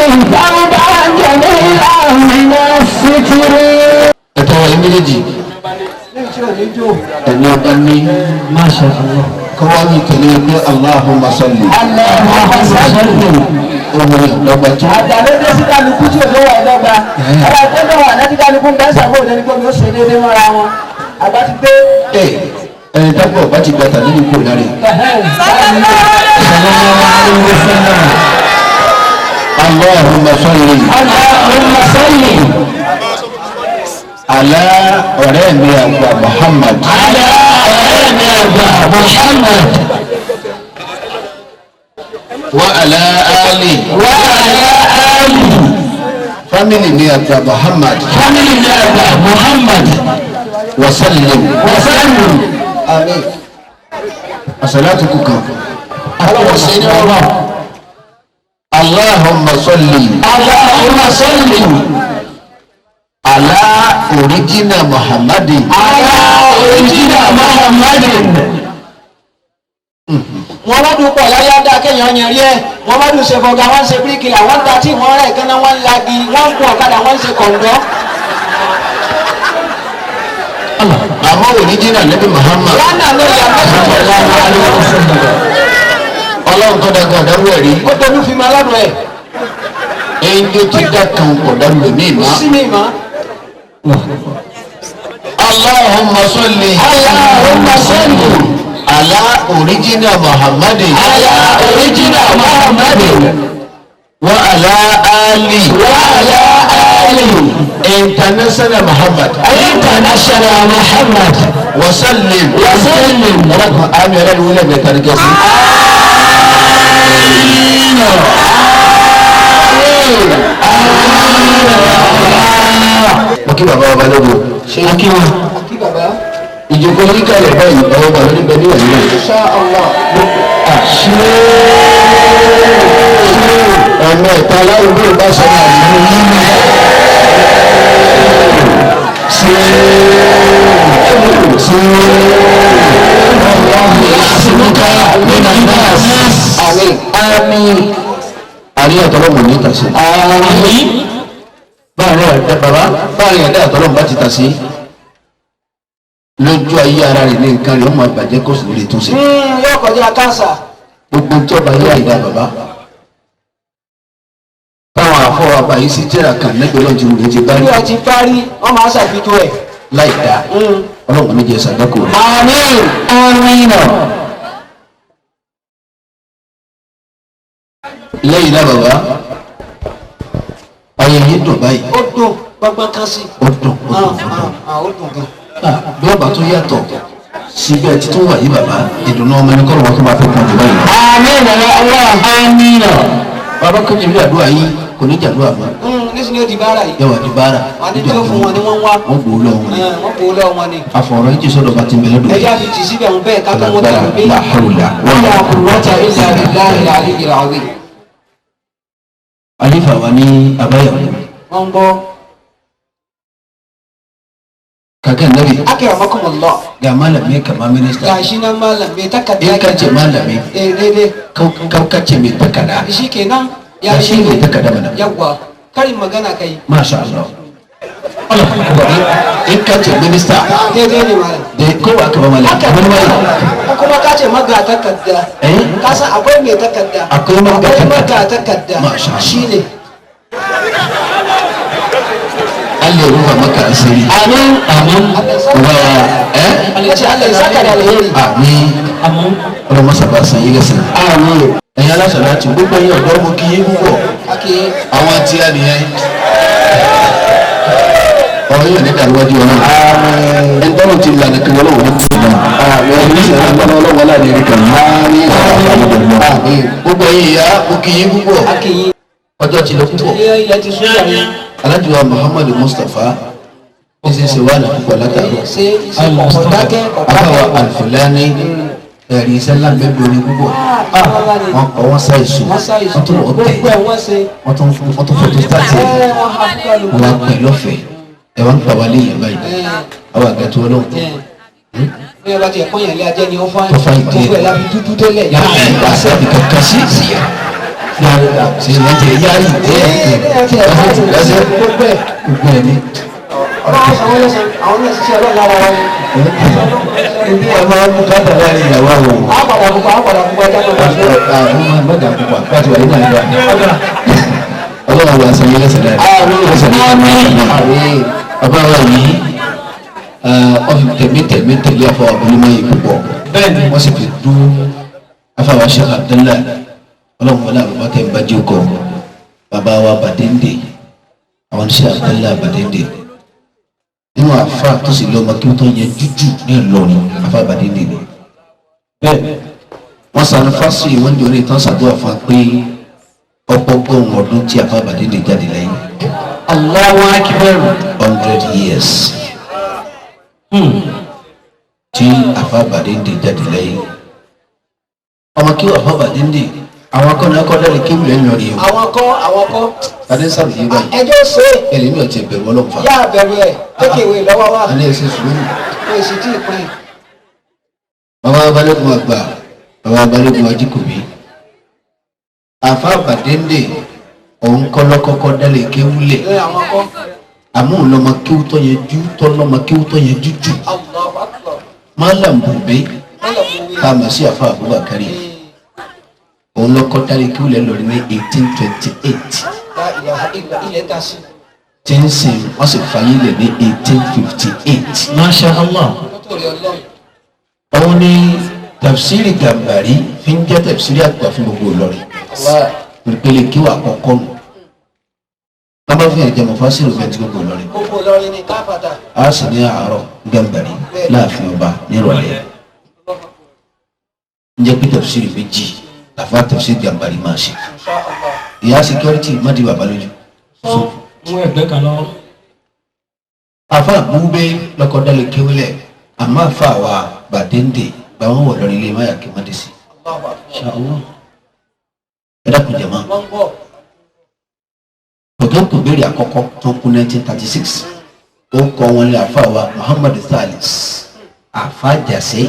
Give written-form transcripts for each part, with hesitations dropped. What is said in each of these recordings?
ثوبا جميلا من الستر. ẹ̀tọ́ ẹ̀mí méjì ẹni ọba ní Masha Allah. kọ́wáyé tẹ̀lé pé Allahumma salli. Allahumma salli. ohun ìdọ́gba tó. àgbàdo dé sí kálukú tí òjò wà lọ́gba ọ̀rọ̀ tó náà wà láti kálukú ń bẹ́sẹ̀ fún òde ní kó mi ó ṣe déédéé mọ́ra wọn àgbà ti gbé. ẹni dábọ̀ bá ti gbàtà nínú ipò láre. Allahumma salli. Allahumma salli. Ala ọ̀rẹ́ mi àgbà Muhammad. Ala ọ̀rẹ́ mi àgbà Muhammad. Wa ala ali. Wa ala ali. Fámìlì mi àgbà Muhammad. Family mi àgbà Muhammad. Wa sallim. Wa sallim. Àmín. Àṣàlátù kùkàn. Àwọn ṣe ní ọ̀rọ̀. Allahumma salli. Allahumma salli. Ala original Muhammadi. Ala original Muhammadin. wọ́n bá dùn pọ̀ láyé dá kéèyàn yẹn rí ẹ̀ wọ́n bá dùn ṣe fọ̀gà wọ́n ṣe bíríkìlà wọ́n ta tí wọ́n rẹ̀ kánná wọ́n lagi wọ́n ń gun ọ̀kadà wọ́n ṣe kọ̀ǹdọ́. Àmọ́ original Nabi Muhammad. wọ́n náà ló yà Ọlọ́run tó dá kan dáwọ́ ẹ̀rí. ó dolú fi máa lọ́dọ̀ ẹ̀ Ẹyin tó ti dá kan kò dá lómi kò ìmá. sí mi mọ́. Allahumma salli. Allahumma salli. Ala original Muhammadi. Ala original Muhammadin. Wa ala ali. Wa ala ali. International Muhammad. International Muhammad. Wa sallim. Wa sallim. Ọlọ́run àmì ẹlẹ́ni wúlẹ̀ mẹ́ta ní kẹ́sì. Mo kí bàbá wa balógun. Ṣé kí wọn? kí bàbá Ìjókòó yìí kalẹ̀ báyìí ọwọ́ bàbá níbẹ̀ ní ìwà yìí. Insha Allah Ọ̀nà ìta aláwùjọ ìbáṣọ náà ní àmín. Àríyá tọ́lọ́mù ní tàṣí. Àmín. Báàrin ẹ̀dá bàbá báàrin ẹ̀dá tọ́lọ́mù bá ti tàṣí. Lójú ayé ara rẹ̀ ní nǹkan rẹ̀ ó máa bàjẹ́ kó sì lè tún ṣe. yóò kọjá káńsà. Gbogbo tí ọba yé àyíká bàbá. Táwọn àfọwọ́ àbá yìí sí jẹ́ra kan lẹ́gbẹ̀ẹ́ lọ́jọ́ ìwé ti bá bí rí wọ́n ti parí wọ́n máa ṣàfihàn ẹ̀. láì dá. Ọlọ́run ní jẹ́ sàdákò rẹ̀. Àmín. Àmín. Lẹ́yìn náà bàbá ayẹyẹ dùn báyìí. ó dùn gbọ́ngbọ́n kan sí. Ó dùn ó dùn ó dùn. ó dùn gan. Bí ọba tó yàtọ̀ síbẹ̀ tí tó wà yí bàbá ìdùnnú ọmọ ẹni kọ́lọ̀ wọn tó máa fẹ́ pọ̀ jù báyìí. Àmín. Allah. Àmín. Bàbá kọ́jú ìlú àdúrà yìí kò ní jàdúrà mọ́. nísìnyí ó di bára yìí. Yẹ́wà di bára. wọ́n ní tó fún wọn ni wọ́n wá. Wọ́n gbòó lọ́wọ́ ni. wọ́n kò lọ́wọ́ wọn ni. Afọ̀rọ̀ yìí ti sọ̀dọ̀ bá ti mẹ́lẹ́ dùn. ẹja fi tì síbẹ̀ wọn bẹ́ẹ̀ ká tó wọn tẹ̀lé bí. La hawla wọ́n yà kúrọ́tà ilẹ̀ àdìláhìlà àdìgbìrà ọ̀gbìn. Alifa wa ní abáyọ̀. wọ́n ń gbọ́. Kàkẹ́ nàbì. akramakumullah. Ga malami kama minista. gashi nan malam mai takarda. In ka ce malami. daidai. Ka ce mai takarda. shi kenan. Ya shi mai takarda mana. yawwa karin magana kai. Masha Allah. Allah akbar. In ka ce minista. daidai ne malam. Da ko ba ka ba malami. haka Wani malami. ko kuma ka ce maga takarda. ka san akwai mai takarda. Akwai maga takarda. Masha Allah. shi ne. Allah ya rufa maka asiri. Amin. Amin. Wa Allah ya saka da alheri. Àmín. Amin. Ọlọ́run mọ́sá bá san yín lẹ́sìn. Amin. Ẹ̀yin aláṣọ̀lá ti gbogbo ẹ̀yin ọ̀dọ́ mú kí yín púpọ̀. ake Àwọn tí a nìyẹn. Ọ̀rọ̀ yóò ní dàrúwájú ọ̀nà. Ẹni tọ́lọ̀ ti lànà kí wọ́n lọ́wọ́ ní kúrò náà. Ẹni tí ìṣẹ̀lẹ̀ àgbọ̀nà ọlọ́wọ́ láàrin ẹ̀rí kan. Gbogbo ẹ̀yin ìyá mú kí yín púpọ̀. ake yi. Ọjọ́ ti lọ púpọ̀. ilẹ̀ ti sún yàrá. Alájùwà Muhammadu Mustapha ó sì ṣe wà lápapọ̀ látàrọ̀. ṣe ọ̀dákẹ́ Àbáwá Alfulani ẹ̀rí iṣẹ́ ńlá mẹ́bí orin púpọ̀. Wọ́n kọ́ wọ́n sá ìṣù. wọ́n sáyé Wọ́n tún wọ́n tẹ̀. gbogbo ẹ̀ wọ́n ṣe. Wọ́n tún fọ́tò sítáàtì. wọ́n ha kọ́lu. Wọ́n wá pẹ̀ lọ́fẹ̀ẹ́. Ẹ wá ń pa wá léyìn báyìí. Àwọn àgbẹ̀ tó lọ́wọ́. bí ẹ bá tiẹ̀ kọ́yàn lé ajẹ́ ni ó fáyín. Tó fáyín díẹ̀. gbogbo ẹ̀ la fi dúdú délẹ̀. Yàrá ìgbà sẹ́ẹ̀dì kankan sí ìsìyà. ṣe ìyẹn jẹ yáyì lẹ́sẹ̀ gbogbo ẹ̀ ní. ọlọ́run sọ wọ́n lẹ́sẹ̀ àwọn náà ṣiṣẹ́ ọlọ́run lára wọn. ibi ẹ̀ máa ń káàtà láàrin ìyàwó àwọn. àpàdà púpọ̀ ẹja tó bá ṣe. àwọn máa ń gbọ́dọ̀ púpọ̀ láti wà nínú àìdá. ọlọ́run wa sọ yẹn lẹ́sẹ̀ láàrin. bàbá wa yìí ọ̀fi tẹ̀mí tẹ̀lé afọ abúlé yìí púpọ̀. bẹ́ẹ̀ni wọ́n sì fi dún afáwa Sheikh Abdallah ọlọ́run wọlé àbúrò tẹ̀ ń bá jí kọ́ bàbá wa Badende àwọn Sheikh Abdallah Badende nínú àfa tó sì lọ́mọ kí wọ́n tó yẹ jújù ní Ìlọrin àfa Badende ni. bẹ́ẹ̀ wọ́n sanu fásitì wọ́n di orí ìtàn sàdúrà fún wa pé ọgbọgbọ́n ọdún tí àfa Badende jáde lẹ́yìn. Allahu Akbar 100 years tí àfa Badende jáde lẹ́yìn. ọmọ kí àfa Badende àwọn akọ́ni akọ́ni kí wùlẹ̀ ń lọ rí o. àwọn kọ́. adé sábà yé báyìí. ẹjọ́ ṣe. ẹlẹ́mi ọ̀tí ẹ̀bẹ̀rù ọlọ́mùfà. yá bẹ̀rù ẹ̀ kékeré lọ́wọ́ wa. alẹ́ ẹ̀sẹ̀ sùúrù. kò sì tí ì pín. bàbá balẹ̀kùn àgbà bàbá balẹ̀kùn ajíkòbí. àfa Badende òun kọ́ lọ́kọ́kọ́ dálé kéwúlẹ̀. ẹ àwọn kọ́. àmọ́ òun lọ́mọ kéwútọ́ yẹn jú tọ́lọ́mọ kéwútọ́ yẹn jújù. Allahu Akbar. Malam Bube kàmá sí àfa Abubakar òun lọ́kọ́ dálé kéwúlẹ̀ lórí ní 1828. ilẹ̀ ta sí. tí ń sìn wọ́n sì fàyè lẹ̀ ní 1858. Masha Allah. òun ni tafsiri Gàmbàrí fi ń jẹ́ tafsiri àgbà fún gbogbo Ìlọrin. ìpele kí wà kọ́kọ́ nù. wọ́n bá fi hàn jẹ́ mọ̀fásírò bẹ́ẹ̀ tí gbogbo Ìlọrin. gbogbo Ìlọrin ni káfàtà. a sì ní àárọ̀ Gàmbàrí láàfin ọba nírọ̀lẹ́. ń jẹ́ pé tafsiri méjì àfa tafsiri Gàmbàrí máa ṣe. ìyá security má di bàbá lójú. mú ẹgbẹ́ kan lọ. afa Bube lọkọ dalẹ kéwìlẹ àmọ́ afa wa Badende báwọn wọ lórí ilé mayà kí wọn dé sí. ẹ dákun jẹ mọ́. ọ̀gá kò béèrè àkọ́kọ́ tó kú 1936 ó kọ́ wọn lé afa wa Muhammad Thalis afa Jase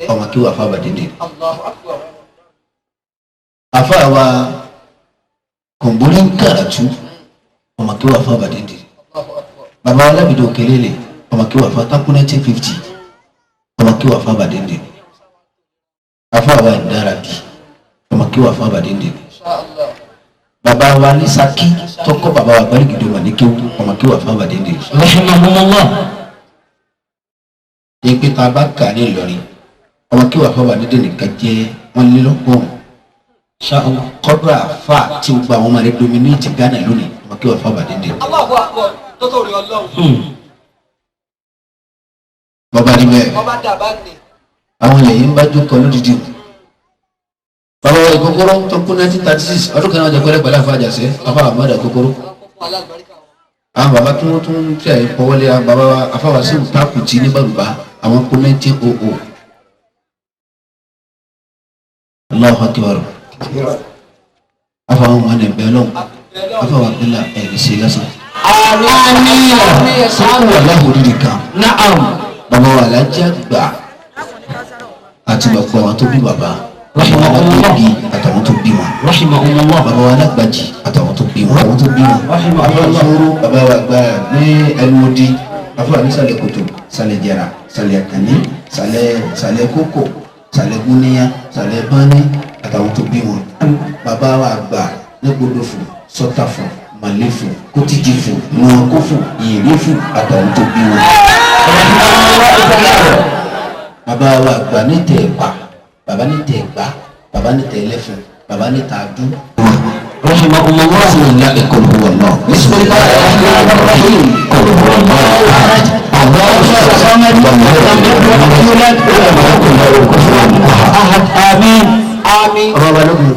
ọmọ kí wọ́n afa Badende. afa wa Kòǹbórí Kàràtú ọmọ kí wàá fún Badende. bàbá alábìdó kelele ọmọ kí wàá fún takú 1950 ọmọ kí wàá fún Badende. afa wa Ìdárabi ọmọ kí wàá fún Badende. bàbá wa ní Saki tọkọ bàbá wa Gbárígìdó wà ní kéwú ọmọ kí wàá fún Badende. rahimahumullah. ìpè tá a bá kà ní Ìlọrin ọmọ kí wàá fún Badende nìkan jẹ́ wọn lé lọ́gbọ̀n. kọ́dọ̀ àfa tí o gba àwọn ọmọ rẹ dominate Ghana lónìí ọmọ kí wàá fún Badende. Allahu Akbar tó tó rí Ọlọ́run. bàbá rí bẹ́ẹ̀. bàbá dàbá ni. àwọn èèyàn ń bá jókòó lódìdí. bàbá wa Ìkòkòrò tó kú 1936 ọdún kan náà jẹ pẹ̀lẹ́ pẹ̀lẹ́ àfa Àjàṣẹ́ àfa àmọ́dà Ìkòkòrò. àwọn bàbá tí wọ́n tún tẹ̀ pọ̀wọ́lé bàbá wa afáwà sí Tákùtì ní Bàrùbá àwọn kú 1900. Allahu Akbar. afáwọn ọmọ ẹ̀ bẹ́ẹ̀ lọ́wọ́ afáwọn Abdullah ẹ̀ ní ṣe lásán. àmín. sáwọn aláhùn rírì kan. Naam. bàbá wa Alhaji Àgbà àti bàbá wa tó bí bàbá rahimahullah àtàwọn tó bí wọn rahimahullah bàbá wa Alágbàjì àtàwọn tó bí wọn àwọn tó bí wọn rahimahullah bàbá wa Àgbà ní ẹnu odi afọwà ní sàlẹ̀ kòtò sàlẹ̀ jẹrà sàlẹ̀ àkànní sàlẹ̀ kókò sàlẹ̀ gúnníyà sàlẹ̀ bání àtàwọn tó bí wọn bàbá wa Àgbà ní Gbódòfò Sọ́tàfò Màlẹ́fò Kótìjìfò Mọ̀ọ́kófò Ìyèrèfò àtàwọn tó bí wọn. bàbá wa Àgbà ní Tẹ̀ẹ̀pà bàbá ní Tẹ̀ẹ̀gbá bàbá ní Tẹ̀ẹ̀lẹ́fẹ̀ bàbá ní Tààdú. rahimahullah bismillah qul huwallah bismillah rahim qul huwallah ahad Allahu samad lam yulad wa lam yakul lahu kufuwan ahad àmín. àmín. ọba balógun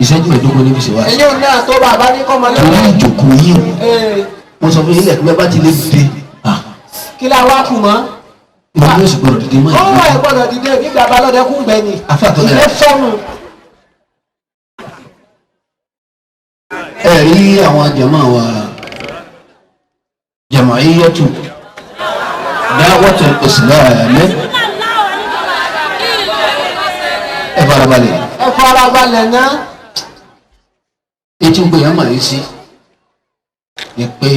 ìṣẹ́jú ìdógún níbi ìṣèwà. ẹ̀yin ò náà tó bàbá ní kọ́mọ lẹ́yìn. torí ìjókòó yìí mo sọ fún yín lẹ́ẹ̀kí bá ti lè dìde. kí la wá kù mọ́. ìwé yóò sì gbọdọ̀ dìde mọ́ ìlú. ọwọ́ ẹ̀ gbọdọ̀ dìde nígbà balọ̀dẹ kún gbẹ ni. afáàtọ̀ ìlú fọ́ọ̀mù. ẹ rí àwọn jama wa jamaiyatu da'watul islam ẹ farabalẹ̀. ẹ farabalẹ̀ náà. etí gbé yẹn máa ń sí ni pé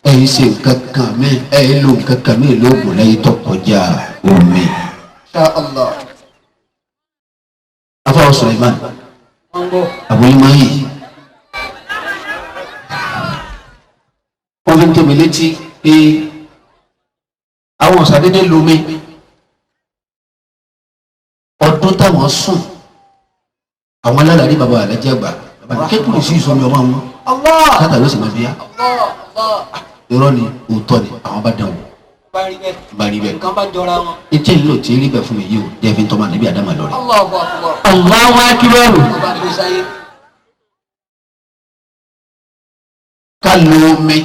ẹ̀yin ṣe nǹkan kan mi ẹ̀yin lo nǹkan kan mi lóògùn lẹ́yìn tó kọjá omi. Insha Allah. afáwọ Suleiman Mango. abolimayi wọn fi ń tẹ̀mí létí pé àwọn ọ̀sàdédé lomi ọdún táwọn sùn àwọn alálàrí bàbá àlẹ́jẹ́ àgbà bàbá kékeré sí ìsọmi ọmọ wọn Allah. kátà ló sì máa bíyà Allah. irọ́ ni òótọ́ ni àwọn bá dàn wọ́n Bari bẹ́ẹ̀. bá rí bẹ́ẹ̀. Nǹkan bá jọra wọn. etí ìlú tí rí bẹ́ẹ̀ fún mi yìí o jẹ́ fi ń tọ́ ma níbi àdámà lọ rẹ̀. Allahu Akbar. Allahu akbar. Ọba gbé sáyé. ká lo omi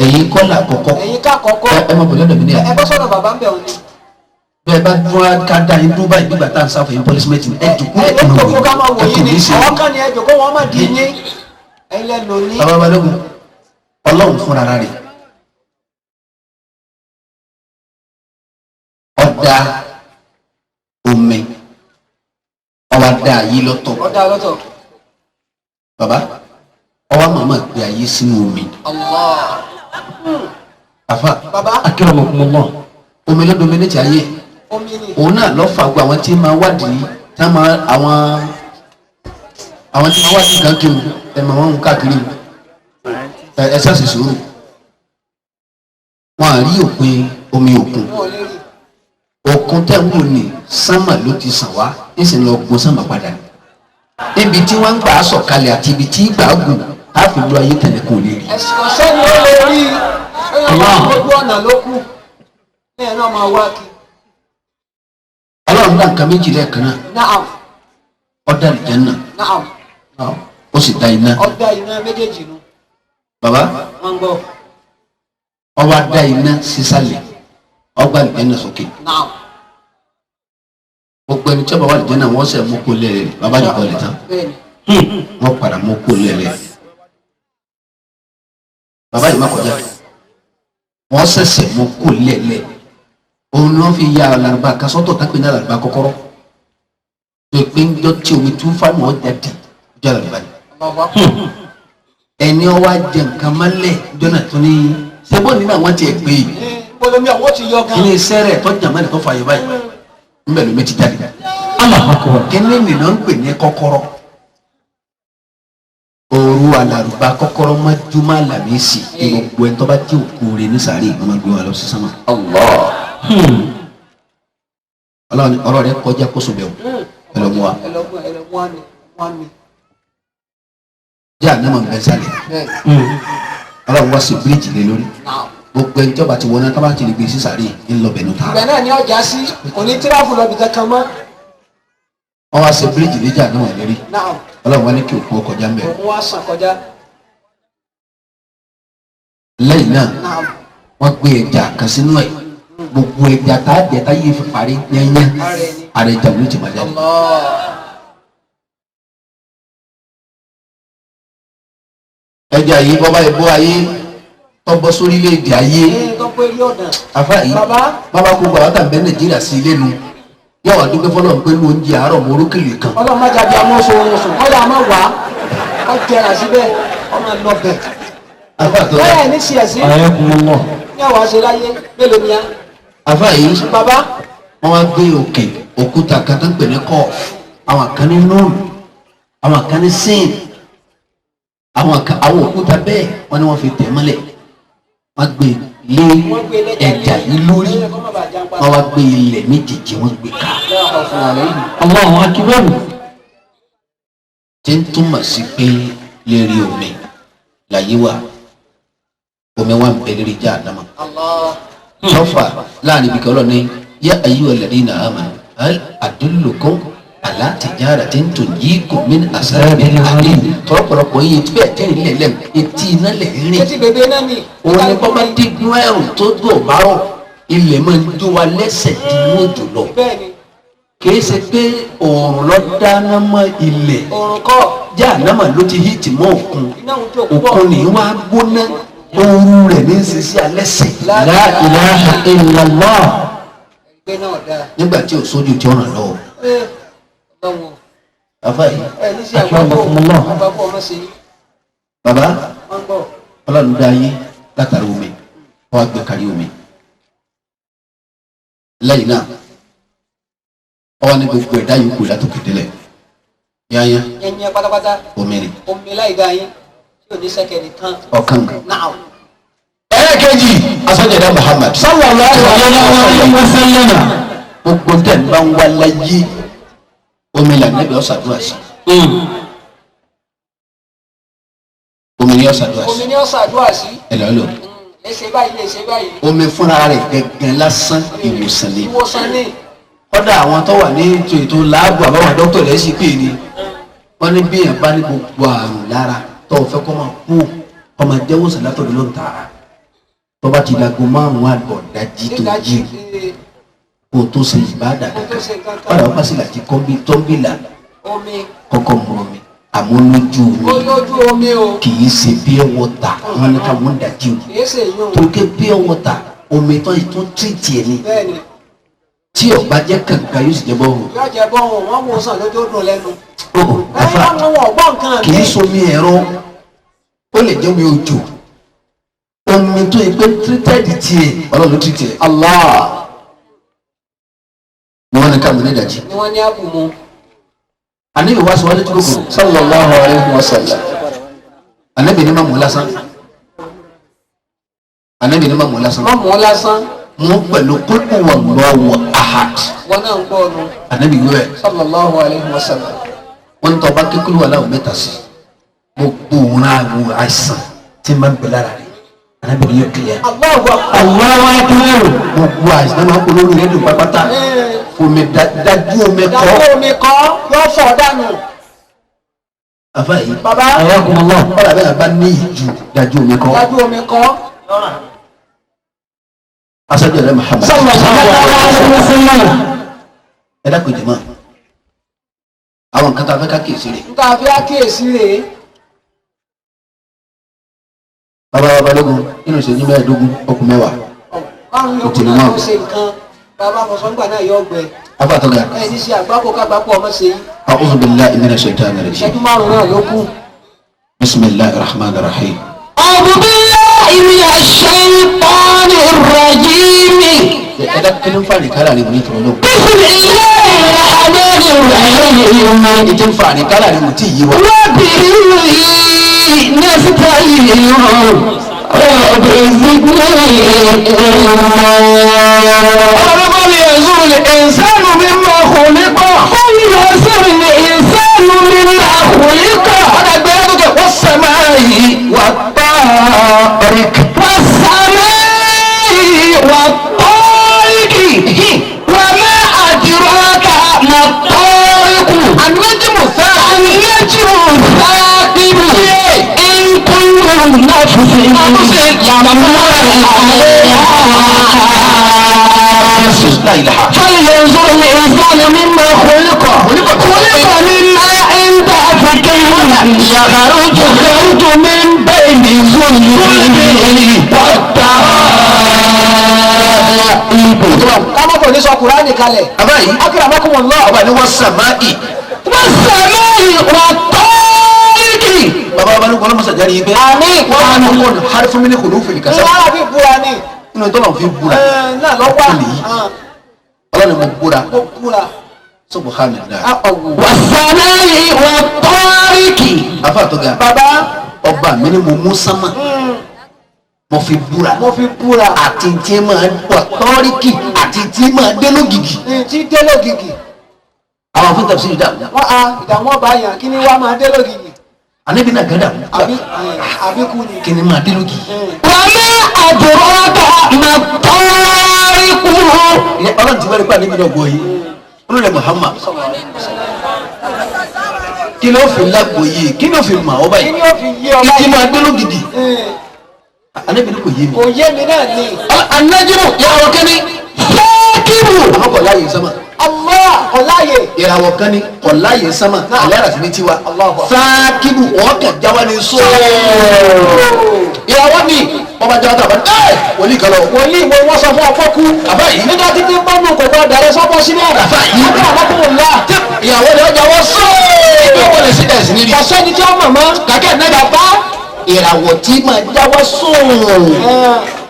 ẹ̀yin kọ́là kọ̀kọ́ Ẹ̀yin ká kọ́kọ́. ẹ má bọ̀ lọ́dọ̀ mi ní Ẹ à. bọ́ sọ́dọ̀ bàbá ń bẹ̀ òní. bẹ́ẹ̀ bá dúró ká dá yín dúró báyìí nígbà tá à ń sáfù yín pọ́lísímẹ́tì ẹ dùkú Ẹ ẹ kàn jókòó ká máa wò ẹ yín kò ni. ní í ṣe. Àwọn kan ni ẹ jókòó wọn máa di yín. Ẹ̀yin lẹ́nu ní. bàbá balógun ọlọ́run fúnra rẹ̀ ọ̀dà omi ọwọ́ dá ayé lọ́tọ̀ Ọ̀dà lọ́tọ̀. bàbá ọwọ́ màmá gbé ayé sínú omi Allah. àfa Bàbá. Akramakumullah. omi ló dominate ayé Omi ni. òun náà lọ́ fà gbọ́ àwọn tí máa wádìí tí wọ́n máa àwọn tí máa wádìí kan kí o ẹ̀ máa wọ́n ń káàkiri o ẹ ṣáàṣì sùúrù wọn à rí òpin omi òkun Wọn ò lè rí. òkun tẹ̀ ń wò ní sánmà ló ti sàn wá nísìnyí lọ gun sánmà padà níbi tí wọ́n ń gbà á sọ̀kalẹ̀ àti ibi tí gbà á gùn á fi lo ayé tẹ̀lé kò lè rí. Ẹ̀sìn ọ̀sẹ́ ni ó lè rí. Ẹ̀yìn ọmọ gbogbo ọ̀nà ló kù. Ẹ̀yìn náà máa wá kí. ọlọ́run dá nǹkan méjì lẹ́ẹ̀kan náà Naam. ó dá àlùjánnà Naam. ó sì dá iná Ọ̀dà iná méjèèjì nu. bàbá Wọ́n ń gbọ́. ó wá dá iná sísàlẹ̀ ó gbá àlùjánnà sókè Naam. gbogbo ẹni tí ó bá wà àlùjánnà wọ́n sẹ̀ mú kó lẹ́rẹ̀ bàbá nìkan lè tán Bẹ́ẹ̀ni. wọ́n padà mú kó lẹ́rẹ̀ bàbá yìí má kọjá wọ́n sẹ̀sẹ̀ mú kó lẹ́lẹ̀ òun ni wọ́n fi ya alárùbá kasọ́tọ̀ tápẹ́ ní alárùbá kọ́kọ́rọ́ tó pé ń jọ tí omi tún fáwọn ọjà dì jọ alárùbá ni Bàbá. ẹni ọwọ́ ajẹ nǹkan mọ́lẹ̀ jọ́nà tó ní sẹ́gbọ́n nínú àwọn tiẹ̀ pé Bolomi àwọn ti yọ gan. kí ni sẹ́rẹ̀ tó jàmọ́ ẹ̀ tó fà yọ báyìí ń bẹ̀ lómi ti jáde Allahu akbar. kí ni nìyẹn ń pè ní kọ́kọ́rọ́ òru alárùbá kọ́kọ́rọ́ mọ́júmọ́ àlàmísì kí gbogbo ẹ̀ tó bá tí òkú rẹ̀ ní sàárè ìgbọ́n máa gbé wa lọ sí sánmà. ọlọ́run ọ̀rọ̀ rẹ̀ kọjá kó sobẹ̀ o ẹ lọ mú wa Ẹlọ́gbọ́n wọ́n ni. jẹ́ ànámọ̀ ń bẹ sálẹ̀ Bẹ́ẹ̀ni. ọlọ́run wá sí bíríìjì lé lórí Naam. gbogbo ẹni tí ọba ti wọná tó bá ti lè gbé sí sàárè ń lọ bẹ̀nu tààrà Ibẹ̀ náà ni ọjà sí. Òní tíráfù lọ bìtẹ́ kan mọ́. wọ́n wá sí bíríìjì lé jẹ́ ànámọ̀ lérí Naam. ọlọ́run wá ní kí òkú ọkọjá ń bẹ̀ Òun wá sàn kọjá. lẹ́yìn náà Naam. wọ́n gbé ẹja kan sínú ẹ̀ gbogbo ẹja tá a jẹ tá yé fi parí yẹnyẹn Ara ẹni. ara ẹja ló ti máa jáde. Allah. ẹja yìí bọ́ báyìí bọ́ ayé tọ́bọ́ sórílẹ̀-èdè ayé Tó pé rí ọ̀dàn. afa yìí Bàbá. bàbá kó bàbá tà ń bẹ Nàìjíríà sí ilé nu yóò wá dúpẹ́ fọlọ́ pé ní oúnjẹ àárọ̀ mọ orókèlè kan Ọlọ́run má jáde àmọ́ sọ̀rọ̀ sùn. Ọ̀dà àmọ́ wà. Ọ jẹrà síbẹ̀. Ọmọ lọ bẹ̀. afa tó Bẹ́ẹ̀ ní sí ẹ̀sìn. Ayakumullah. Ní àwọn àṣẹ láyé. Mélòó ni a? afa yìí Bàbá. wọ́n wá gbé òkè òkúta kan tó ń pè ní kọ́ọ̀f àwọn kan ní nọ́ọ̀nù àwọn kan ní sin àwọn òkúta bẹ́ẹ̀ wọ́n ní wọ́n fi tẹ̀ mọ́lẹ̀ wọ́n gbé lé Wọ́n gbé lẹ́jà ẹja yìí lórí Kọ́ má bàa jẹun wọ́n wá gbé ilẹ̀ méjèèjì wọ́n gbé ká Allahu akbar. tí ń túmọ̀ sí pé lérí omi láyé wà omi wà ń bẹ lérí Jahannama Allah. sọ́fà láàrin ibìkan ọlọ́ni yá ayyuhal ladina amanu hal adullukum ala tijaratin tunjikum min azabin alim tọ́pọ̀lọpọ̀ yìí tí bẹ́ẹ̀ tẹ́rì lẹ́lẹ́m etí iná lẹ̀ ń rìn Etí bèbè náà ni. òun ni bọ́ bá dígun ẹ̀rùn tó dùn bárọ̀ ilẹ̀ máa ń jó wa lẹ́sẹ̀ dínú òjò lọ Bẹ́ẹ̀ni. kìí ṣe pé òòrùn lọ dáná mọ́ ilẹ̀ Òrùn kọ́. Jahannama ló ti hìtì mọ́ òkun Iná òun tó púpọ̀. òkun ní wàá gbóná ooru rẹ̀ ní sísí alẹ́ sẹ̀ La ilaha illallah. Ẹgbẹ́ náà dáa. nígbà tí ò sójú tí ó ràn lọ́wọ́ Ọlọ́run. afa yìí ẹ ní sí àgbàpọ̀ ọmọ sí i. baba wọ́n gbọ́. ọlọ́run dá yé látàrí omi wọ́n á gbé kárí omi lẹ́yìn náà ọwọ́ ní gbogbo ẹ̀dá yòókù látòkè délẹ̀ yáyá yẹnyẹn pátápátá omi ni omi láì dá yín tí ò ní sẹ́kẹ̀rì kan. ọ̀kan náà. ẹlẹ́ẹ̀kejì asọ́jẹ̀dá Muhammad sallallahu alaihi wasallam. gbogbo tẹ̀ ń bá ń wá láyé omi là níbi ọ̀sàdúrà sí omi ni ọ̀sàdúrà sí omi ni ó ṣàdúrà sí. ẹ lọ́ọ́ lò lè ṣe báyìí lè ṣe báyìí. omi fúnra rẹ̀ gẹ́gẹ́ lásán ìwòsàn ni ìwòsàn ni. kọ́dà àwọn tó wà ní ètò láàbù àbáwọn dókítà lẹ́sìn pé ni wọ́n ní bí èèyàn bá ní gbogbo àrùn lára tó fẹ́ kọ́ máa kú kọ́ máa jẹ́ wòsàn látọ̀dọ̀ ló ń ta tó bá ti dàgbò márùn-ún àgbọ̀ dájí tó yé kó tó ṣe ìbáàdà kankan kọ́dà wọ́n bá sì láti tọ́ḿbìlà kọ́kọ́ mú omi àmọ́ lójú omi kì í ṣe pure water wọn ní ká wọ́n dájí o tó ké pure water omi tó tìrìtì ẹ̀ ni tí ọba jẹ kankan yóò sì jẹ bọ́ọ̀hù. yóò jẹ bọ́ọ̀hù wọ́n mú sàn lójú ó dùn lẹ́nu. afa kì í somi ẹ̀rọ ó lè jẹ́ omi òjò omi tó yẹ pé tírítẹ́ẹ̀dì tiẹ̀ ọlọ́run tírítì ẹ̀ Allah ni wọ́n ní ká mú ní ìdajì. ni wọ́n ní àbùmù. anabi wa sọ wálé tó kù sallallahu alaihi wasallam anabi ní ma mú lásán anabi ní ma mú lásán. má mú lásán. mú pẹ̀lú kúlù wallahu ahad. wọn náà ń gbọ́ ọ̀nù. anabi yóò ẹ̀. sallallahu alaihi wasallam. wọ́n ń tọ́ bá kíkúlù wà láwọn mẹ́ta sí gbogbo òun àwọn àìsàn tí máa ń bẹ lára rẹ̀ anabi yóò kílẹ̀. Allahu akbar. gbogbo àìsàn náà máa ń polówó rẹ̀ dùn pápátá omi dájú omi kọ́. dájú omi kọ́ yóò fọ̀ dànù. àfa yìí baba bọ́lá bẹ́ẹ̀ bá ní ìjù dájú omi kọ́. dájú omi kọ́. aṣáájú rẹ̀ Muhammad. ẹ dákun jẹ̀mọ́ àwọn nǹkan tá a fẹ́ ká kíyèsí rẹ̀. nǹkan a fẹ́ kíyèsí rẹ̀. bàbá balógun nínú ìṣẹ́jú mẹ́ẹ̀ẹ́dógún okùn mẹ́wàá. báwọn yòókù náà ló ṣe nǹkan bàbá mọ̀sángbà náà yọ ọgbẹ. afáàtọ́gà. ẹ ní ṣe àgbákò kágbákò ọmọ ṣe yí. a'udhu billahi minash shaitani rajim. ìṣẹ́jú márùn-ún náà ló kù. bismillahir rahmanir rahim. a'udhu billahi minash shaitanir rajim. ẹ dá kí ló ń fa àníkálà rẹ̀ ní ìtura náà. bismillahir rahmanir rahim. ìdí ń fa àníkálà rẹ̀ mú tí yí wa. نستعين رب زدني ولقد يزول الإنسان مما خلق فليزل الإنسان مما خلق أنا بيدك والسماء والطارق وما أدراك ما الطارق النجم الثاقب إن كل نفس لا إله. فلينظر الإنسان مما خلق من ماء دافق يخرج من بين الظلم والترائب. kámọ́ kò ní sọ Kùránì kalẹ̀. أباي akramakumullah. أباي والسماء والطارق. bàbá balógun ọlọ́mọ sàjáde yìí bẹ́ẹ̀. àmín. wọ́n á mú kọ́nù harifu mi ní kò ló fèlè kásá. ìwọ́n àbí búra ni. inú tọ́lọ̀ fi búra. náà lọ́wọ́ ọlọ́ni mo búra. mo búra. subhanallah. والسماء والطارق. afáàtọ́gà. bàbá. ọba mi ni mo mú sánmà. mo fi búra. mo fi búra. àti tí máa wà tọ́ríkì àti tí máa dé lógìgì. tí dé lógìgì. àwọn fún tàbí sí ìdáhùn. wọ́n á ìdààmú ọba yàn kí ni wàá máa dé lógìgì. anabi náà gẹ́dà. àbíkú ni. kí ni máa dé lógìgì. وما أدراك ما الطارق. ọlọ́run ti wẹ́rẹ́ pé anabi náà gbọ́ yìí. olùdó Muhammad. kí ló fi lágbo yìí kí ló fi mà ọ́ báyìí. kí ni ó fi yé ọba kí yìí. máa dé lógìgì. anabi ní kò yé mi. kò yé mi náà ni. anajimu yàrá kẹ́ni. sákìbù. àwọn kọ̀ láàyè sánmà. Allah ọláyè. ìràwọ̀ kan ní ọ̀láyè sánmà àlẹ́ àràsí ní tiwa. sákìbù wọ́n kàn jáwá ní sọ. ìràwọ̀ mi ọba jáwá tàbá ẹ wòlíì kan lọ. wòlíì wo wọ́n sọ fún ọkọ kú. àbá yìí. nígbà títí bọ́ọ̀nù kò gbọ́ dàrẹ́ sọ́kọ́ sínú ọ̀dà. àbá yìí. àbá alákùnrin ńlá. ìyàwó rẹ̀ ọjà wọ́n sọ. ìgbẹ́ wọlé sí ẹ̀sìn níbi. ọ̀sẹ́ni tí ó mọ̀ mọ́. kàkẹ́ nẹ́bí bàbá. ìràwọ̀ tí máa jáwọ́ sóòrùn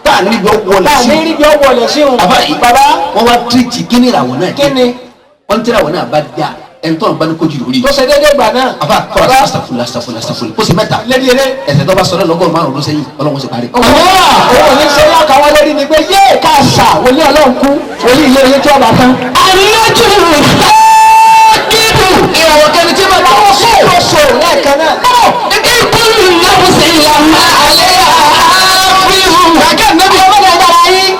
tá a níbi ọwọlẹ̀ sí. láàrin ibi ọwọlẹ̀ sí òun. bàbá yìí bàbá. wọ́n wá tírìtì kí ni ìràwọ̀ náà. kí ni. wọ́n ti ìràwọ̀ náà bá dá ẹ̀ńtọ́ ọ̀nà bá ní kojú lórí. tó ṣe déédéé gbà náà. àbá kọ́ astafurla kó sì mẹ́ta. lédi eré. ẹ̀sẹ̀ tó bá sọ̀rọ̀ lọ́gọ́rùn márùn-ún ló sẹ́yìn ọlọ́run sì parí. owó ní ṣe yá káwọn lérí ni pé yé káàsà wòlé ọlọ́run kú wòlé ilé ilé tí ọba tán. àlejò dídùn ìràwọ̀ kẹ́ni tí máa dáwọ́ sí. ó so lẹ́ẹ̀kan náà. ìkúlù náfùsì làmà àlẹ́ àfihù. kàkẹ́ nẹ́bí ọmọdé dára yín.